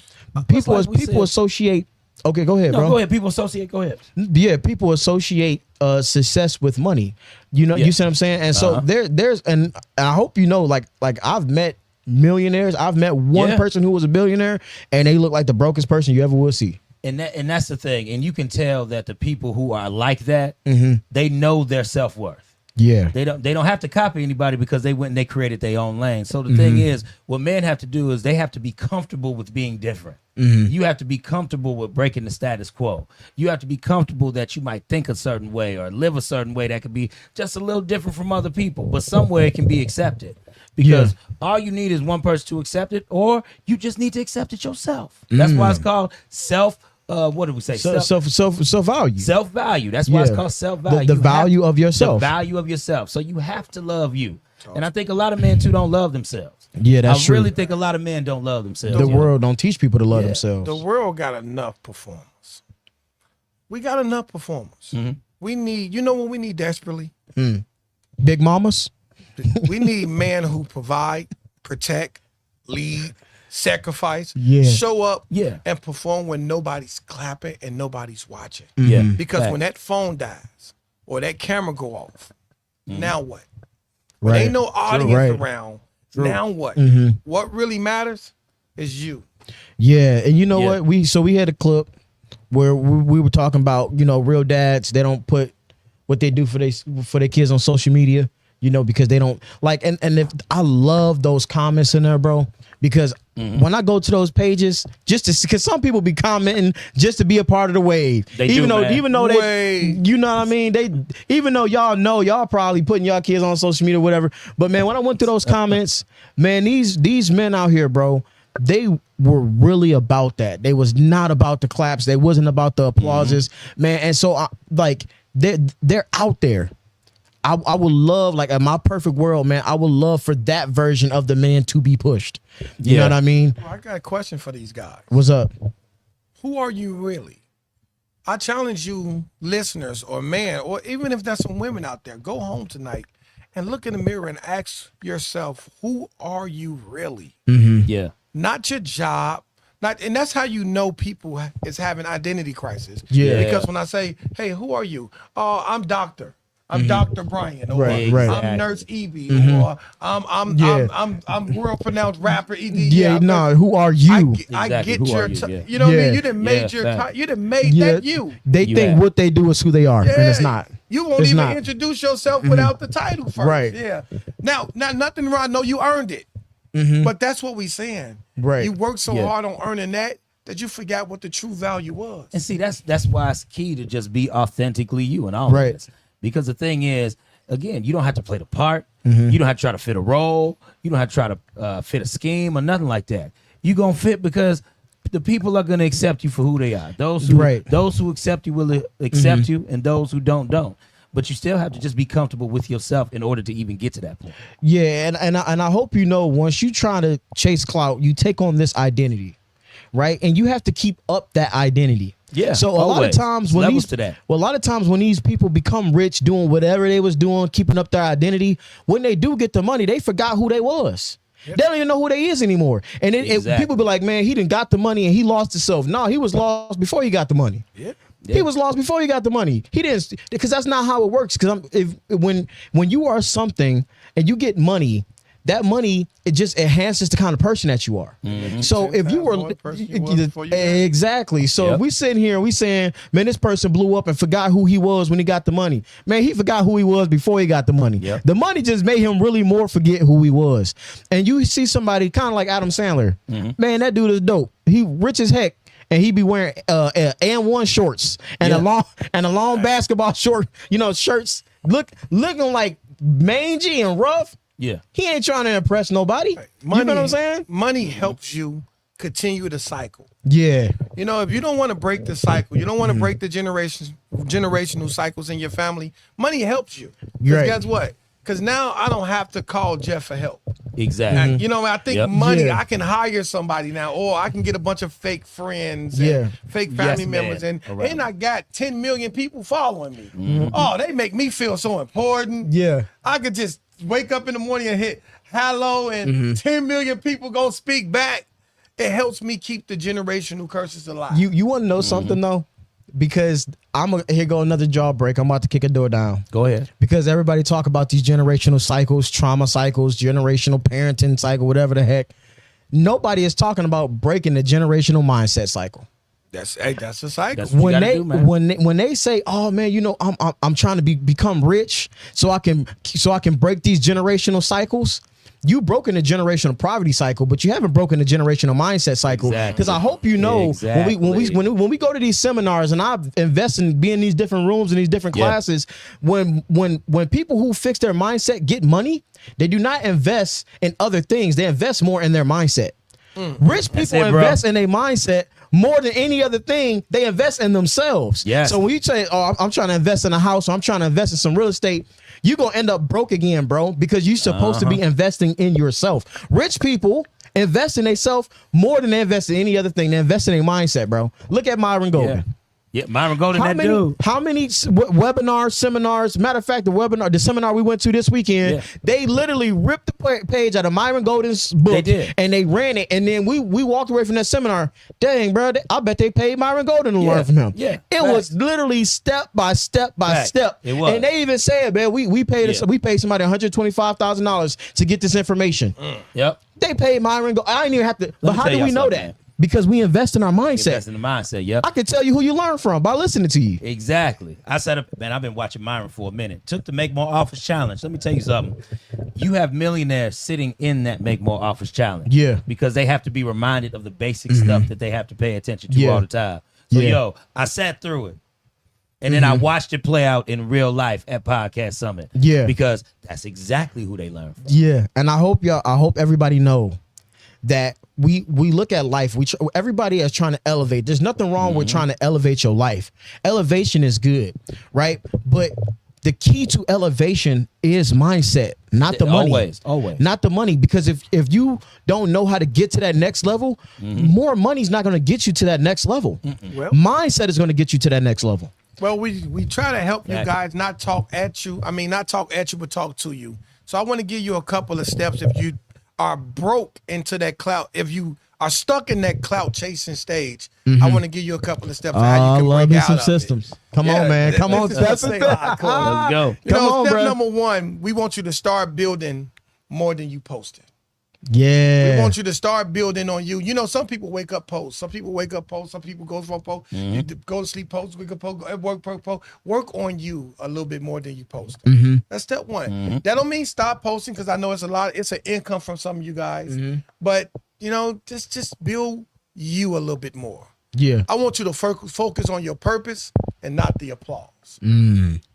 People associate. Okay, go ahead,
No,
bro.
go ahead. People associate. Go ahead.
Yeah, people associate success with money. You know,
Yeah.
you see what I'm saying? And so there's and I hope you know, like I've met millionaires. I've met one person who was a billionaire, and they look like the brokest person you ever will see.
And that's the thing. And you can tell that the people who are like that, they know their self-worth.
Yeah.
They don't have to copy anybody because they went and they created their own lane. So the thing is, what men have to do is they have to be comfortable with being different. You have to be comfortable with breaking the status quo. You have to be comfortable that you might think a certain way or live a certain way that could be just a little different from other people, but somewhere it can be accepted. Because all you need is one person to accept it, or you just need to accept it yourself. That's why it's called what did we say?
Self-value.
Self-value. That's why it's called self-value.
The value of yourself.
The value of yourself. So you have to love you. And I think a lot of men too don't love themselves.
Yeah, that's true.
I really think a lot of men don't love themselves.
The world don't teach people to love themselves.
The world got enough performers. We got enough performers. We need, you know what we need desperately?
Big mamas.
We need men who provide, protect, lead, sacrifice,
Yeah.
show up,
Yeah.
and perform when nobody's clapping and nobody's watching.
Yeah.
Because when that phone dies or that camera go off, now what? When ain't no audience around, Now what? What really matters is you.
Yeah, and you know
Yeah.
what? We had a clip where we were talking about, real dads, they don't put what they do for their kids on social media, because they don't like, and if I love those comments in there, bro, because when I go to those pages, just to because some people be commenting just to be a part of the wave, even though they, you know what I mean, even though y'all probably putting y'all kids on social media or whatever, but man, when I went through those comments, man, these men out here, bro, they were really about that. They was not about the claps. They wasn't about the applauses, man. And so they're out there. I would love, like, in my perfect world, man, I would love for that version of the man to be pushed. You know what I mean?
Well, I got a question for these guys.
What's up?
Who are you really? I challenge you, listeners, or man, or even if there's some women out there, go home tonight and look in the mirror and ask yourself, who are you really?
Yeah.
Not your job. And that's how you know people is having identity crisis.
Yeah.
Because when I say, hey, who are you? Oh, I'm doctor. I'm Dr. Brian, or
Right.
I'm Nurse Evie, or I'm world pronounced rapper ED.
Who are you?
I
Exactly.
get
Who
your,
are you? Yeah.
you know what I mean?
Yeah.
You done made you done made that you.
They
You
think
have.
what they do is who they are, and it's not.
You won't
It's
even
not.
introduce yourself without the title first.
Right.
Yeah. Now, nothing wrong. No, you earned it. But that's what we saying.
Right.
You worked so
Yeah.
hard on earning that you forgot what the true value was.
And see, that's why it's key to just be authentically you and all
Right.
of this. Because the thing is, again, you don't have to play the part. You don't have to try to fit a role. You don't have to try to fit a scheme or nothing like that. You gonna fit because the people are gonna accept you for who they are. Those who accept you will accept you, and those who don't. But you still have to just be comfortable with yourself in order to even get to that point.
Yeah, and I hope once you try to chase clout, you take on this identity, right? And you have to keep up that identity.
Yeah,
So a lot of
always.
times when
Levels to that.
a lot of times when these people become rich doing whatever they was doing, keeping up their identity, when they do get the money, they forgot who they was. They don't even know who they is anymore. And people be like, man, he done got the money and he lost himself. No, he was lost before he got the money.
Yeah.
He was lost before he got the money. He didn't, because that's not how it works. Because when you are something and you get money, that money, it just enhances the kind of person that you are. So if you were exactly, so if we sitting here and we saying, man, this person blew up and forgot who he was when he got the money. Man, he forgot who he was before he got the money. The money just made him really more forget who he was. And you see somebody kind of like Adam Sandler, man, that dude is dope. He rich as heck. And he be wearing and1 shorts and a long basketball short, shirts looking like mangy and rough.
Yeah.
He ain't trying to impress nobody.
Money,
you know what I'm saying?
Money helps you continue the cycle.
Yeah.
If you don't want to break the cycle, you don't want to break the generational cycles in your family, money helps you. Because
Right.
guess what? Because now I don't have to call Jeff for help.
Exactly.
I think money,
Yeah.
I can hire somebody now, or I can get a bunch of fake friends
Yeah.
and fake family
Yes,
members.
man.
And I got 10 million people following me. Oh, they make me feel so important.
Yeah.
I could just wake up in the morning and hit hello and 10 million people gonna speak back. It helps me keep the generational curses alive.
You want to know something though? Because here go another jaw break. I'm about to kick a door down.
Go ahead.
Because everybody talk about these generational cycles, trauma cycles, generational parenting cycle, whatever the heck. Nobody is talking about breaking the generational mindset cycle.
That's a cycle.
That's what you gotta do, man.
When they say, "Oh man, I'm trying to become rich so I can break these generational cycles." You broken the generational poverty cycle, but you haven't broken the generational mindset cycle. Because I hope when we go to these seminars and I invest in being in these different rooms and these different classes, when people who fix their mindset get money, they do not invest in other things. They invest more in their mindset. Rich people invest in their mindset more than any other thing. They invest in themselves.
Yes.
So when you say, "Oh, I'm trying to invest in a house," or "I'm trying to invest in some real estate," you're going to end up broke again, bro, because you're supposed to be investing in yourself. Rich people invest in themselves more than they invest in any other thing. They invest in their mindset, bro. Look at Myron Golden.
Yeah, Myron Golden, that dude.
How many webinars, seminars? Matter of fact, the seminar we went to this weekend, they literally ripped the page out of Myron Golden's book.
They did.
And they ran it. And then we walked away from that seminar. Dang, bro, I bet they paid Myron Golden to learn from him.
Yeah.
It was literally step by step by step.
It was.
And they even said, man, we paid somebody $125,000 to get this information.
Yep.
They paid Myron Golden. I didn't even have to. But
me
how
tell
do we
y'all
know
something,
that?
man.
Because we invest in our mindset.
Invest in the mindset, yep.
I can tell you who you learn from by listening to you.
Exactly. I said, man, I've been watching Myron for a minute. Took the Make More Offers Challenge. Let me tell you something. You have millionaires sitting in that Make More Offers Challenge.
Yeah.
Because they have to be reminded of the basic stuff that they have to pay attention to all the time. So, yo, I sat through it. And then I watched it play out in real life at Podcast Summit.
Yeah.
Because that's exactly who they learn from.
Yeah. And I hope everybody know that we look at life. Everybody is trying to elevate. There's nothing wrong with trying to elevate your life. Elevation is good, right? But the key to elevation is mindset, not the money.
Always.
Not the money. Because if you don't know how to get to that next level, more money's not going to get you to that next level.
Well,
mindset is going to get you to that next level.
Well, we try to help you guys not talk at you. I mean, not talk at you, but talk to you. So I want to give you a couple of steps if you are broke into that clout, if you are stuck in that clout chasing stage. I want to give you a couple of steps on how you can break out
some
of
systems.
it.
Come on, man. Come on.
Let's
Let's
go.
You know, step
bro.
number one, we want you to start building more than you posted.
Yeah.
We want you to start building on you. You know, some people wake up post. Some people wake up post. Some people go from post. You go to sleep post. Wake up post. Go at work post. Work on you a little bit more than you post. That's step one. That don't mean stop posting, because I know it's a lot. It's an income from some of you guys. But you know, just build you a little bit more.
Yeah.
I want you to focus on your purpose and not the applause.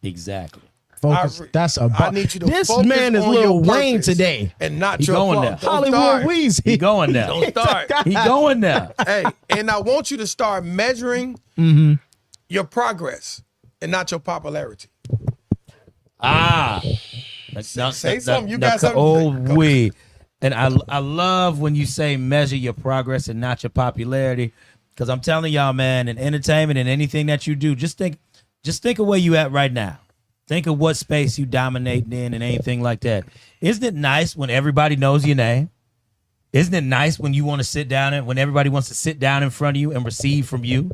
Exactly.
Focus.
I need you to
This
focus
man is
on
Lil
your
Wayne
purpose
today.
and not
He
your
going
applause.
there.
Don't
Hollywood
start.
Weezy.
He going there.
Don't start.
He going there.
Hey, and I want you to start measuring your progress and not your popularity.
Say
something. You got something to
Oh,
say. Go.
we. And I love when you say measure your progress and not your popularity, because I'm telling y'all, man, in entertainment and anything that you do, just think of where you at right now. Think of what space you dominating in and anything like that. Isn't it nice when everybody knows your name? Isn't it nice when you want to sit down and when everybody wants to sit down in front of you and receive from you?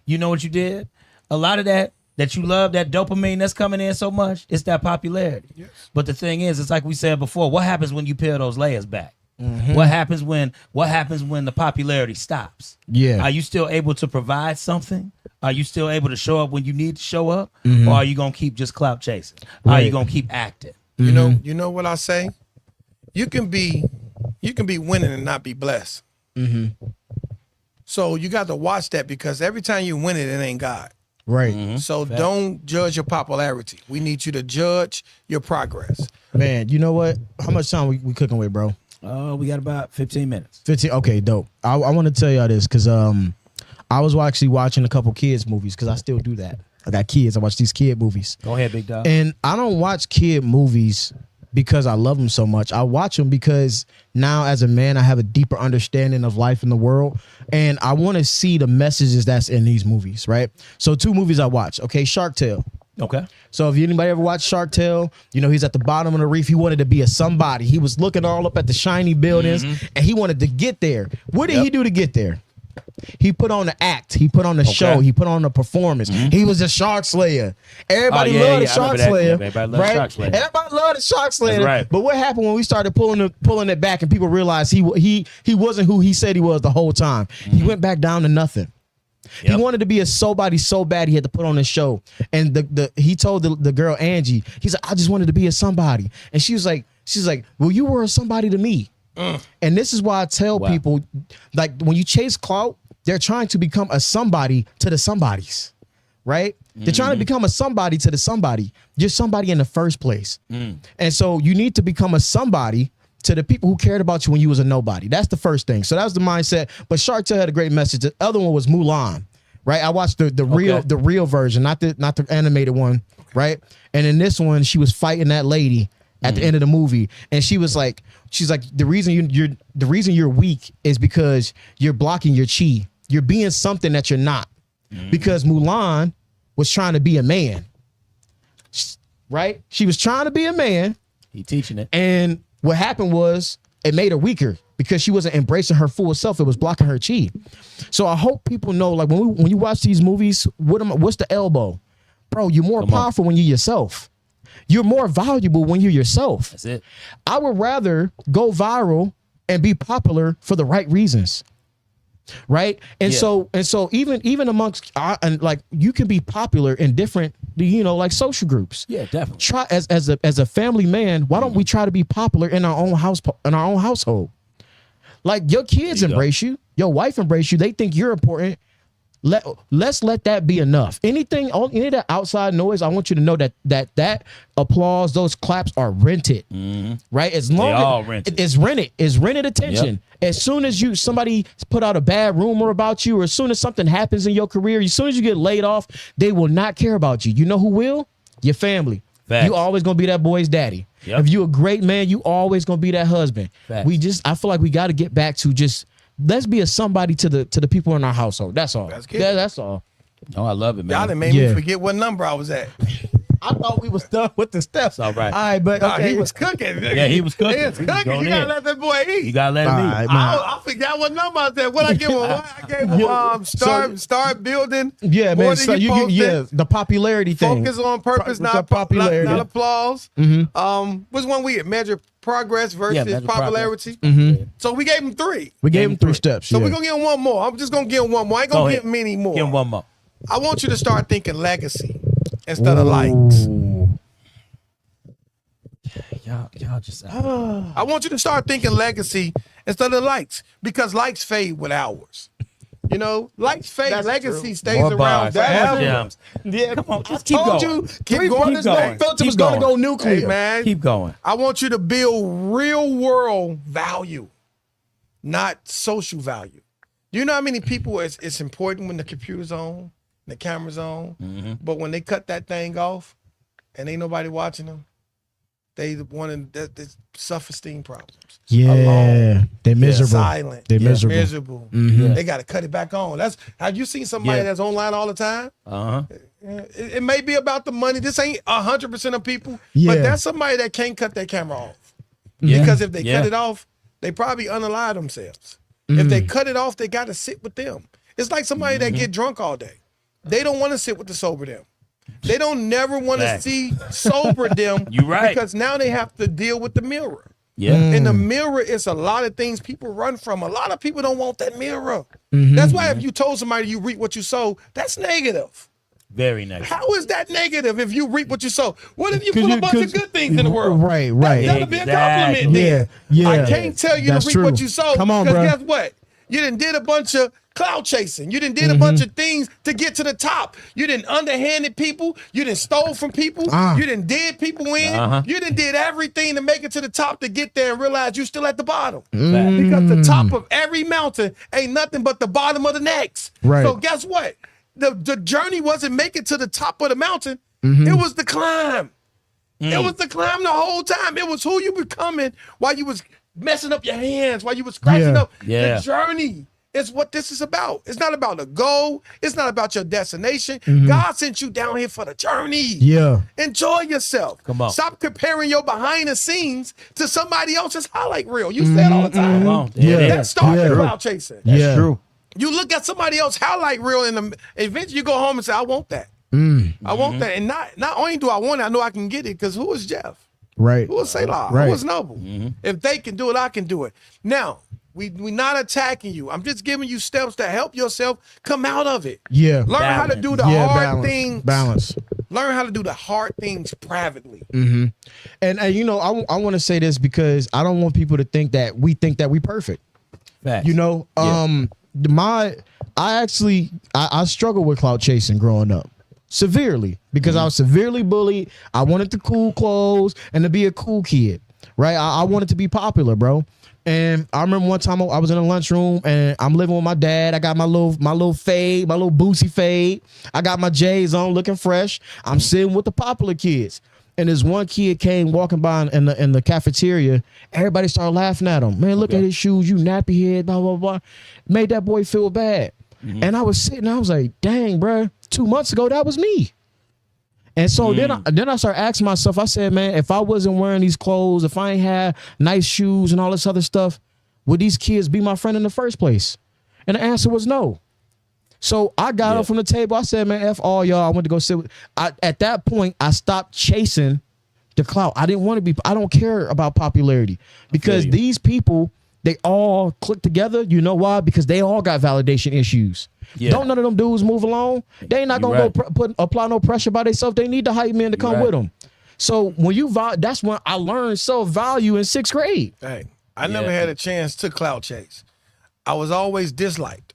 You know what you did? A lot of that you love, that dopamine that's coming in so much, it's that popularity. Yes. But the thing is, it's like we said before, what happens when you peel those layers back? What happens when the popularity stops?
Yeah.
Are you still able to provide something? Are you still able to show up when you need to show up? Or are you gonna keep just clout chasing? Are you gonna keep acting?
You know what I say? You can be winning and not be blessed. So you got to watch that, because every time you win it ain't God.
Right.
So don't judge your popularity. We need you to judge your progress.
Man, you know what? How much time we cooking with, bro?
We got about 15 minutes.
15. Okay, dope. I want to tell y'all this because I was actually watching a couple kids movies, because I still do that. I got kids. I watch these kid movies.
Go ahead, big dog.
And I don't watch kid movies because I love them so much. I watch them because now as a man, I have a deeper understanding of life in the world. And I want to see the messages that's in these movies, right? So 2 movies I watch. Okay, Shark Tale.
Okay.
So if anybody ever watched Shark Tale, you know, he's at the bottom of the reef. He wanted to be a somebody. He was looking all up at the shiny buildings and he wanted to get there. What did he do to get there? He put on the act. He put on the show. He put on the performance. He was a shark slayer. Everybody loved the shark slayer.
Everybody loved Shark Slayer.
Everybody loved the shark slayer.
That's right.
But what happened when we started pulling it back and people realized he wasn't who he said he was the whole time? He went back down to nothing. He wanted to be a somebody so bad he had to put on a show. And he told the girl Angie, he's like, I just wanted to be a somebody. And she's like, well, you were a somebody to me. And this is why I tell people, like, when you chase clout, they're trying to become a somebody to the somebodies, right? They're trying to become a somebody to the somebody. You're somebody in the first place. And so you need to become a somebody to the people who cared about you when you was a nobody. That's the first thing. So that was the mindset. But Shark Tale had a great message. The other one was Mulan, right? I watched the real version, not the animated one, right? And in this one, she was fighting that lady at the end of the movie, and she's like, the reason you're weak is because you're blocking your chi. You're being something that you're not. because Mulan was trying to be a man, right? She was trying to be a man.
He teaching it.
And what happened was it made her weaker because she wasn't embracing her full self. It was blocking her chi. So I hope people know, like when you watch these movies, what's the elbow? Bro, you're more powerful when you're yourself. You're more valuable when you're yourself.
That's it.
I would rather go viral and be popular for the right reasons. Right. And so even amongst and like you can be popular in different, like social groups.
Yeah, definitely.
Try as a family man, why don't we try to be popular in our own household? Like your kids embrace you, your wife embrace you, they think you're important. Let's let that be enough. Any of that outside noise, I want you to know that applause, those claps are rented, right? As long as it's rented attention. Yep. As soon as somebody put out a bad rumor about you, or as soon as something happens in your career, as soon as you get laid off, they will not care about you. You know who will? Your family. Facts. You always gonna be that boy's daddy. Yep. If you a great man, you always gonna be that husband. Facts. I feel like we got to get back to just. Let's be a somebody to the people in our household. That's all. That's all.
Oh, I love it, man.
Y'all done made me forget what number I was at.
I thought we was done with the steps.
All right.
All right, but okay.
He was cooking.
Yeah, he was cooking.
He was cooking. You gotta let that boy eat.
You gotta let him eat.
I forgot what number I said. What I give him? I gave him start building.
Yeah, man. So the popularity thing.
Focus on purpose, not popularity, not applause. What's one we measure progress versus popularity? So we gave him 3.
We gave him 3 steps.
So we're gonna give him one more. I'm just gonna give him one more. I ain't gonna give him many more.
Give him one more.
I want you to start thinking legacy instead of likes.
Y'all just.
I want you to start thinking legacy instead of likes, because likes fade with hours. Likes fade, legacy stays
More
around forever.
Gems.
Yeah,
Come on, just
I
keep
told
going.
you, keep going. This man Filter was gonna go nuclear.
Hey, man,
Keep going.
I want you to build real world value, not social value. Do you know how many people it's important when the computer's on, the camera's on, but when they cut that thing off and ain't nobody watching them, they self-esteem problems.
Yeah,
alone.
They're miserable.
Silent.
They're
miserable. They got to cut it back on. Have you seen somebody that's online all the time? It may be about the money. This ain't 100% of people, but that's somebody that can't cut their camera off. Because if they cut it off, they probably unalive themselves. If they cut it off, they got to sit with them. It's like somebody that get drunk all day. They don't want to sit with the sober them. They don't never want to see sober them.
You right.
Because now they have to deal with the mirror.
Yeah.
In the mirror, it's a lot of things people run from. A lot of people don't want that mirror. That's why if you told somebody you reap what you sow, that's negative.
Very negative.
How is that negative if you reap what you sow? What if you put a bunch of good things in the world?
Right.
That'll be a compliment then.
Yeah.
I can't tell you to reap what you sow.
Come on, bro.
Because guess what? You done did a bunch of cloud chasing. You done did a bunch of things to get to the top. You done underhanded people. You done stole from people. You done did people in. You done did everything to make it to the top to get there and realize you still at the bottom. Because the top of every mountain ain't nothing but the bottom of the next.
Right.
So guess what? The journey wasn't make it to the top of the mountain. It was the climb. It was the climb the whole time. It was who you becoming while you was messing up your hands, while you was scratching up. The journey is what this is about. It's not about the goal. It's not about your destination. God sent you down here for the journey.
Yeah.
Enjoy yourself.
Come on.
Stop comparing your behind the scenes to somebody else's highlight reel. You say it all the time.
Come on.
That started cloud chasing.
That's true.
You look at somebody else's highlight reel and eventually you go home and say, I want that. I want that. And not only do I want it, I know I can get it, because who is Jeff?
Right.
Who is Selah?
Right.
Who is Noble? If they can do it, I can do it. Now, we not attacking you. I'm just giving you steps to help yourself come out of it.
Yeah.
Learn how to do the hard things.
Balance.
Learn how to do the hard things privately.
And I want to say this because I don't want people to think that we perfect.
Facts.
I struggled with clout chasing growing up severely because I was severely bullied. I wanted the cool clothes and to be a cool kid, right? I wanted to be popular, bro. And I remember one time I was in a lunchroom and I'm living with my dad. I got my little fade, my little boosie fade. I got my J's on, looking fresh. I'm sitting with the popular kids. And this one kid came walking by in the cafeteria. Everybody started laughing at him. Man, look at his shoes, you nappy head, blah, blah, blah. Made that boy feel bad. And I was sitting, I was like, dang, bro, 2 months ago, that was me. And so then I started asking myself, I said, man, if I wasn't wearing these clothes, if I ain't had nice shoes and all this other stuff, would these kids be my friend in the first place? And the answer was no. So I got up from the table. I said, man, F all y'all. I went to go sit with, at that point, I stopped chasing the clout. I didn't want to be, I don't care about popularity because these people, they all click together. You know why? Because they all got validation issues. Don't none of them dudes move along. They ain't not gonna go apply no pressure by themselves. They need the hype man to come with them. So when you that's when I learned self-value in 6th grade.
Hey, I never had a chance to clout chase. I was always disliked.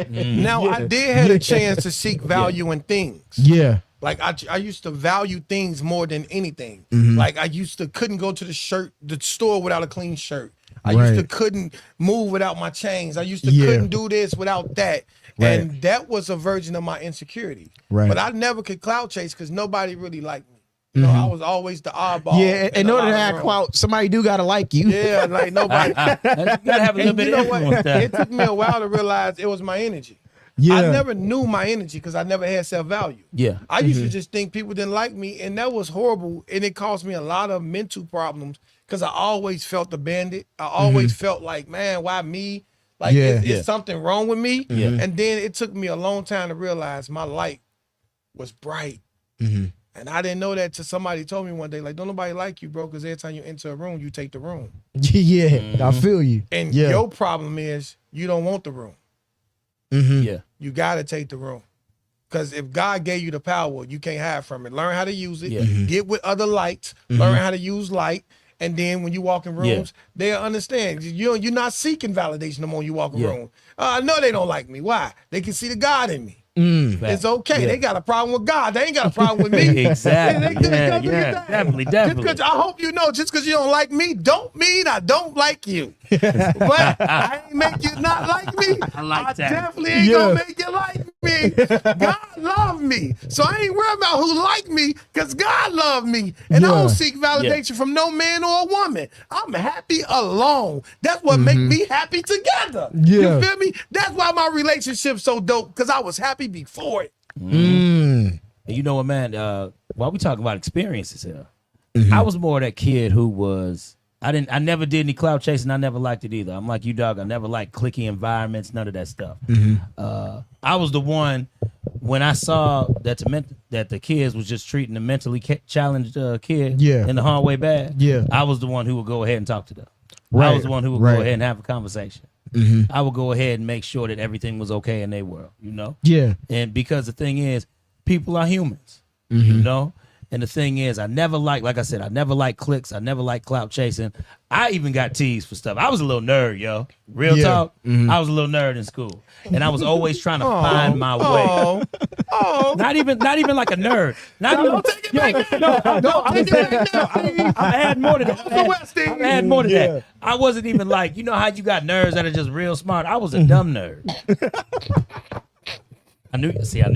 Now I did have a chance to seek value in things.
Yeah.
Like I used to value things more than anything. Like I used to couldn't go to the store without a clean shirt. I used to couldn't move without my chains. I used to couldn't do this without that. And that was a version of my insecurity. But I never could clout chase because nobody really liked me. You know, I was always the oddball.
Yeah, in order to have clout, somebody do gotta like you.
Yeah, like nobody.
You gotta have a little bit of influence there.
It took me a while to realize it was my energy.
Yeah.
I never knew my energy because I never had self-value.
Yeah.
I used to just think people didn't like me, and that was horrible. And it caused me a lot of mental problems because I always felt abandoned. I always felt like, man, why me? Like, is something wrong with me? And then it took me a long time to realize my light was bright. And I didn't know that till somebody told me one day, like, don't nobody like you, bro, because every time you enter a room, you take the room.
I feel you.
And your problem is you don't want the room.
Yeah.
You got to take the room. Because if God gave you the power, you can't hide from it. Learn how to use it. Get with other lights. Learn how to use light. And then when you walk in rooms, they'll understand. You're not seeking validation no more when you walk in a room. I know they don't like me. Why? They can see the God in me. It's okay. They got a problem with God. They ain't got a problem with me.
Exactly. Definitely.
I hope you know, just because you don't like me, don't mean I don't like you. But I ain't make you not like me. I definitely ain't gonna make you like me. God love me. So I ain't worried about who like me because God love me. And I don't seek validation from no man or a woman. I'm happy alone. That's what make me happy together. You feel me? That's why my relationship's so dope, because I was happy before it.
And you know what, man? While we talking about experiences here, I was more that kid who was I never did any clout chasing. I never liked it either. I'm like you, dog. I never liked cliquey environments, none of that stuff. I was the one when I saw that the kids was just treating the mentally challenged kid in the hallway bad. I was the one who would go ahead and talk to them. I was the one who would go ahead and have a conversation. I would go ahead and make sure that everything was okay in their world, you know? And because the thing is, people are humans, you know? And the thing is, I never liked cliques. I never liked clout chasing. I even got teased for stuff. I was a little nerd, yo. Real talk. I was a little nerd in school. And I was always trying to find my way. Not even like a nerd. Don't take it back now. Don't take it back now. I had more than that. I wasn't even like, you know how you got nerds that are just real smart? I was a dumb nerd. I knew it. See, I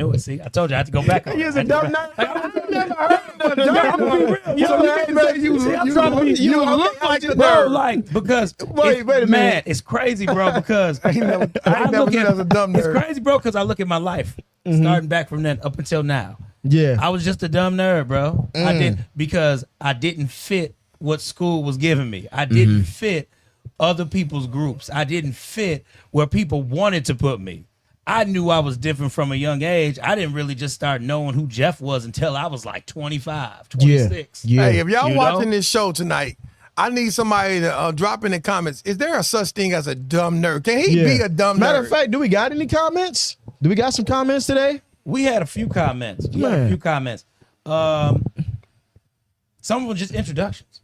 told you I had to go back on it.
He's a dumb nerd.
I've never heard of a dumb. You look like a nerd.
Like, because
wait a minute.
It's crazy, bro, because
I never seen as a dumb nerd.
It's crazy, bro, because I look at my life, starting back from then up until now. I was just a dumb nerd, bro. Because I didn't fit what school was giving me. I didn't fit other people's groups. I didn't fit where people wanted to put me. I knew I was different from a young age. I didn't really just start knowing who Jeff was until I was like 25, 26.
Hey, if y'all watching this show tonight, I need somebody to drop in the comments. Is there a such thing as a dumb nerd? Can he be a dumb nerd?
Matter of fact, do we got any comments? Do we got some comments today?
We had a few comments. Some of them just introductions.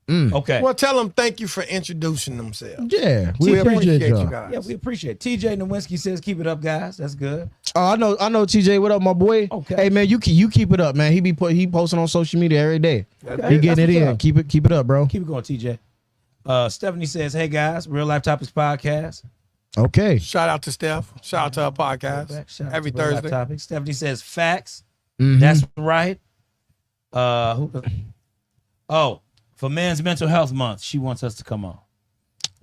Okay.
Well, tell them thank you for introducing themselves.
Yeah, we appreciate you
guys.
Yeah, we appreciate it. TJ Nowinski says, keep it up, guys. That's good.
Oh, I know, TJ. What up, my boy?
Okay.
Hey, man, you keep it up, man. He posting on social media every day. He getting it in. Keep it up, bro.
Keep it going, TJ. Stephanie says, hey, guys, Real Life Topics Podcast.
Okay.
Shout out to Steph. Shout out to our podcast every Thursday.
Topics. Stephanie says, facts. That's right. For Men's Mental Health Month, she wants us to come on.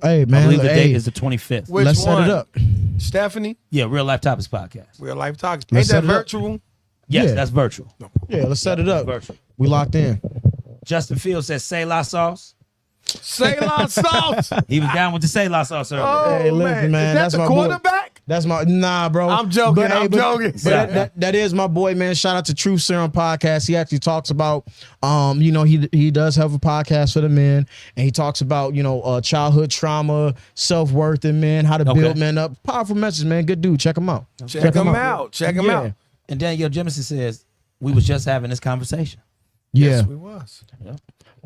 Hey, man.
I believe the date is the 25th.
Which
Let's
one?
set it up.
Stephanie,
Yeah, Real Life Topics podcast.
Real Life Talk. Ain't
Let's
that
set it up.
virtual?
Yes,
Yeah.
that's virtual.
Yeah, let's set it up.
Virtual.
We locked in.
Justin Fields says say la sauce.
Say la sauce.
He was down with the say la sauce earlier.
Oh,
Hey, listen, man,
Is that
that's
the
my boy.
quarterback?
That's my bro.
I'm joking, I'm joking.
But that is my boy, man. Shout out to True Serum Podcast. He actually talks about, he does have a podcast for the men, and he talks about, childhood trauma, self-worth in men, how to build men up. Powerful message, man. Good dude. Check him out.
Check him out. Check him out.
And Danielle Jemison says we was just having this conversation.
Yeah.
Yes, we was.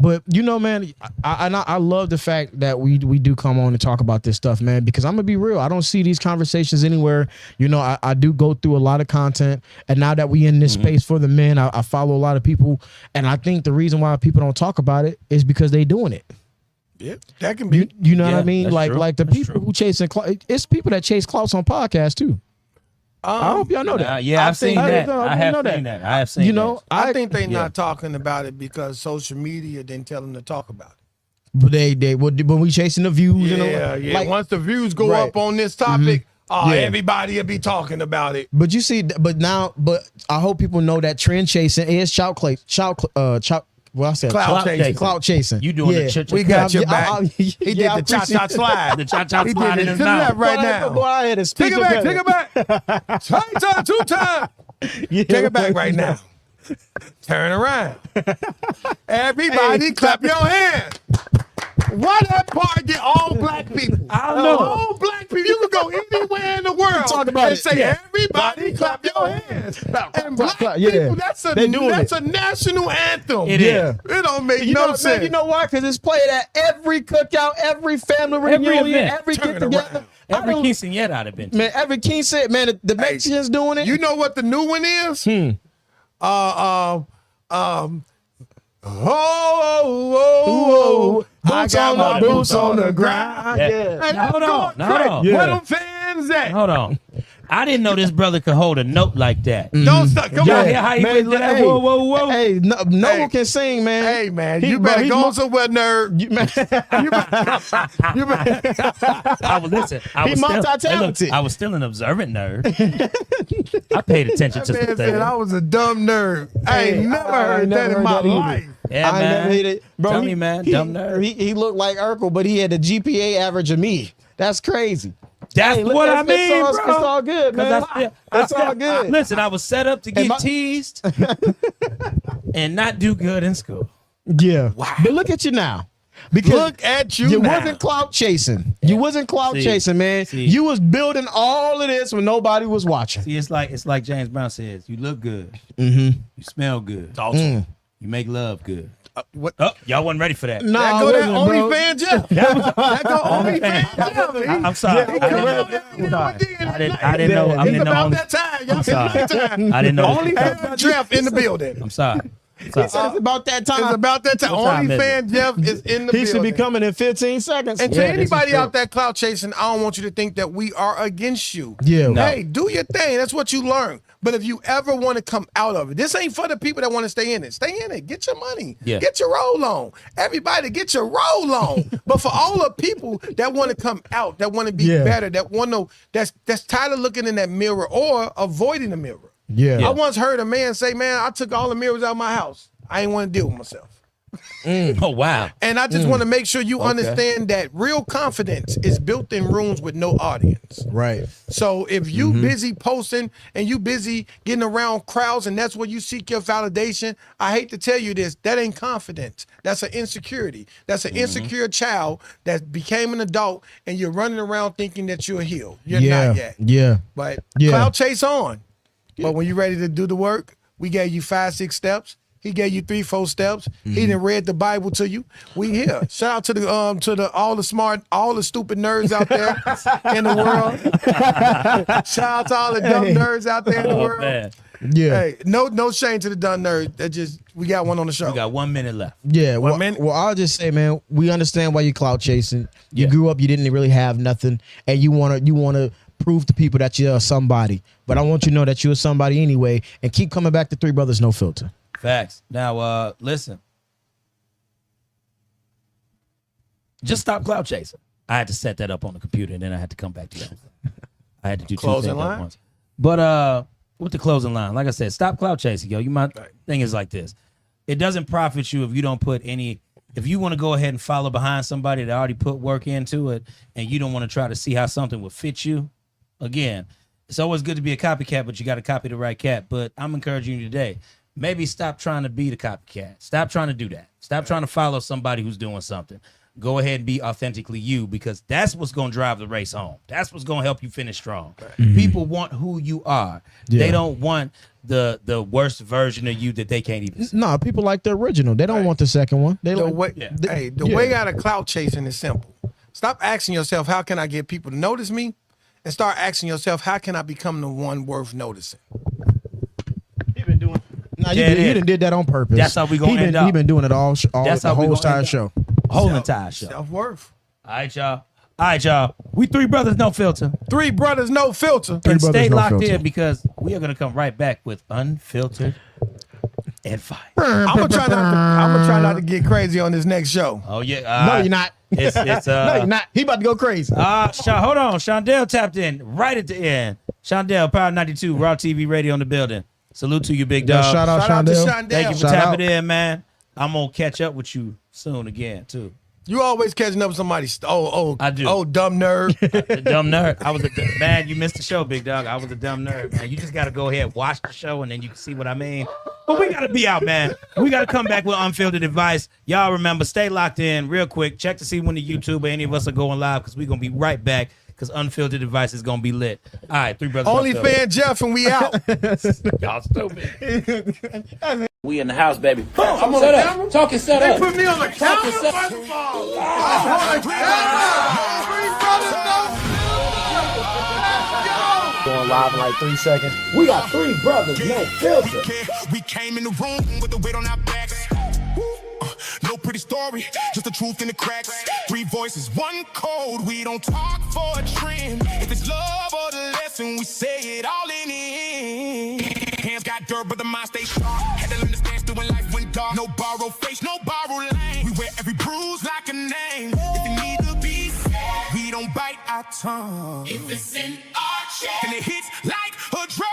But man, I love the fact that we do come on and talk about this stuff, man, because I'm gonna be real. I don't see these conversations anywhere. I do go through a lot of content, and now that we in this space for the men, I follow a lot of people, and I think the reason why people don't talk about it is because they doing it.
Yeah, that can be.
You know what I
Yeah,
mean?
that's
Like
true.
like the
That's
people
true.
who chasing it's people that chase clouts on podcasts too. I hope y'all know that.
Yeah, I've seen that.
I
I have
know
seen that. I have seen that.
I think they not talking about it because social media didn't tell them to talk about it.
But when we chasing the views,
Yeah.
like,
Once the views go
Right.
up on this topic,
Yeah.
everybody will be talking about it.
But you see, but I hope people know that trend chasing is clout chasing.
You doing the
We got your back. He did
Yeah, I
the cha-cha
appreciate-
slide.
The cha-cha
He
slide
did
in
it
his
to the left
mouth.
right now.
Go ahead and
Take it back. Take it back. Time, two time. Take it back right now. Turn around. Everybody clap your hands. Why that part get all black people?
I don't know.
All black people. You can go anywhere in the world
Talk about
and
it.
say,
Yeah.
everybody clap your hands. And black
clap, yeah.
people, that's
They doing
a national anthem.
It is.
It don't make
You
no
know,
sense.
man, you know why? Because it's played at every cookout, every family reunion,
event.
every
Turn
get
it
together.
around.
Every quinceañera I'd have been to.
Man, every king said, man, the Mexicans doing it.
You know what the new one is? I got my boots on the ground.
Yeah.
Hey,
Now, hold
that's
on.
going
Now, hold
crazy.
on.
Yeah.
Where them fans at?
Hold on. I didn't know this brother could hold a note like that.
Don't stop. Come
Yeah.
on.
hear how he
Man,
went to that?
hey,
Whoa, whoa, whoa.
Hey, Noah
Hey.
can sing, man.
Hey, man,
He-
you
bro,
better
he's
go
mul-
somewhere, nerd.
You- man,
You better.
I was listen. I
He
was still,
multi-talented.
hey, look, I was still an observant nerd. I paid attention to
That
some
man said I
things.
was a dumb nerd. I ain't
Hey,
never
I
heard
never
that in
heard
my
that either.
life.
Yeah,
I never
man.
hit it. Bro,
Tell me, man. Dumb nerd.
He looked like Urkel, but he had the GPA average of me. That's crazy.
That's
Hey, look,
what I
it's-
mean,
it's all,
bro.
It's all good, man. It's all good.
Listen, I was set up to get
my-
teased and not do good in school.
Yeah. But look at you now. Because
Look at you
you
now.
wasn't clout chasing. You wasn't clout
See,
chasing, man.
see.
You was building all of this when nobody was watching.
See, it's like James Brown says, you look good. You smell good.
Awesome.
You make love good.
What?
Oh, y'all wasn't ready for that.
Nah,
That
I
go that
wasn't, bro.
OnlyFans Jeff. That go OnlyFans Jeff.
I'm sorry.
He come out every now and then.
I didn't know. I
It's
didn't know.
about
Only,
that time. Y'all. It's
sorry.
that time.
I didn't know.
OnlyFans Jeff in the building.
I'm sorry.
He said it's about that time.
It's about that time.
What time is
OnlyFans Jeff is in the
He
building.
should be coming in 15 seconds.
And to
Yeah, this is
anybody
true.
out there clout chasing, I don't want you to think that we are against you.
Yeah. No.
Hey, do your thing. That's what you learn. But if you ever want to come out of it, this ain't for the people that want to stay in it. Stay in it. Get your money.
Yeah.
Get your roll on. Everybody get your roll on. But for all the people that want to come out, that want to be
Yeah.
better, that want to, that's tired of looking in that mirror or avoiding the mirror.
Yeah.
I once heard a man say, man, I took all the mirrors out of my house. I ain't want to deal with myself.
Oh wow.
And I just want to make sure you understand that real confidence is built in rooms with no audience.
Right.
So if you busy posting and you busy getting around crowds and that's where you seek your validation, I hate to tell you this, that ain't confidence. That's an insecurity. That's an insecure child that became an adult and you're running around thinking that you're healed. You're not yet.
Yeah.
But
Yeah.
cloud chase on. But when you're ready to do the work, we gave you 5-6 steps. He gave you 3-4 steps. He done read the Bible to you. We here. Shout out to the all the stupid nerds out there in the world. Shout out to all the dumb nerds out there in the
Oh
world.
man.
Yeah.
Hey, no shame to the dumb nerds. That just we got one on the show.
We got 1 minute left.
Yeah, well,
minute.
well, I'll just say, man, we understand why you clout chasing. You
Yeah.
grew up, you didn't really have nothing, and you wanna prove to people that you're somebody. But I want you to know that you're somebody anyway, and keep coming back to Three Brothers No Filter.
Facts. Now, listen. Just stop cloud chasing. I had to set that up on the computer, and then I had to come back to that. I had to do
Closing
2 things
line?
at once. But with the closing line, like I said, stop clout chasing, yo. My thing is like this. It doesn't profit you if you don't put any. If you want to go ahead and follow behind somebody that already put work into it, and you don't want to try to see how something will fit you, again, it's always good to be a copycat, but you got to copy the right cat. But I'm encouraging you today. Maybe stop trying to be the copycat. Stop trying to do that. Stop trying to follow somebody who's doing something. Go ahead and be authentically you, because that's what's going to drive the race home. That's what's going to help you finish strong. Mm-hmm. People want who you are. Yeah. They don't want the worst version of you that they can't even see.
No, people like the original. They don't want the second one. They
The
like,
way, the way out of clout chasing is simple. Stop asking yourself, how can I get people to notice me? And start asking yourself, how can I become the one worth noticing?
He been doing. No, he done did that on purpose.
That's how we gonna end up.
He been doing it all the whole entire show.
Whole entire show.
Self-worth.
All right, y'all. We 3 brothers, no filter.
3 brothers, no filter.
And stay locked in, because we are going to come right back with unfiltered advice.
I'm gonna try not to get crazy on this next show.
Oh, yeah.
No, you're not.
It's
no, you're not. He about to go crazy.
Hold on. Shondell tapped in right at the end. Shondell, Power 92, Raw TV Radio in the building. Salute to you, big dog.
Shout out Shondell.
Thank you for tapping in, man. I'm going to catch up with you soon again, too.
You always catching up with somebody.
I do.
Oh, dumb nerd.
The dumb nerd. I was man. You missed the show, big dog. I was a dumb nerd, man. You just got to go ahead, watch the show, and then you can see what I mean. But we got to be out, man. We got to come back with unfiltered advice. Y'all remember, stay locked in real quick. Check to see when the YouTube or any of us are going live, because we're going to be right back, because unfiltered advice is going to be lit. All right, 3 brothers.
Only fan Jeff, and we out.
Y'all stupid.
We in the house, baby.
I'm on
set
the
up.
camera?
Talking set
They
up.
put me on the camera,
set-
first of all. I'm on the camera. 3 brothers, no filter.
Going live in like 3 seconds. We got 3 brothers, no filter.
We came in the room with the weight on our backs. No pretty story, just the truth in the cracks. 3 voices, 1 code. We don't talk for a trend. If it's love or the lesson, we say it all in the end. Hands got dirt, but the mind stays sharp. Had to learn to stand still when life went dark. No borrow face, no borrow lane. We wear every bruise like a name. If it need to be said, we don't bite our tongue. If it's in our chest, then it hits like a drug.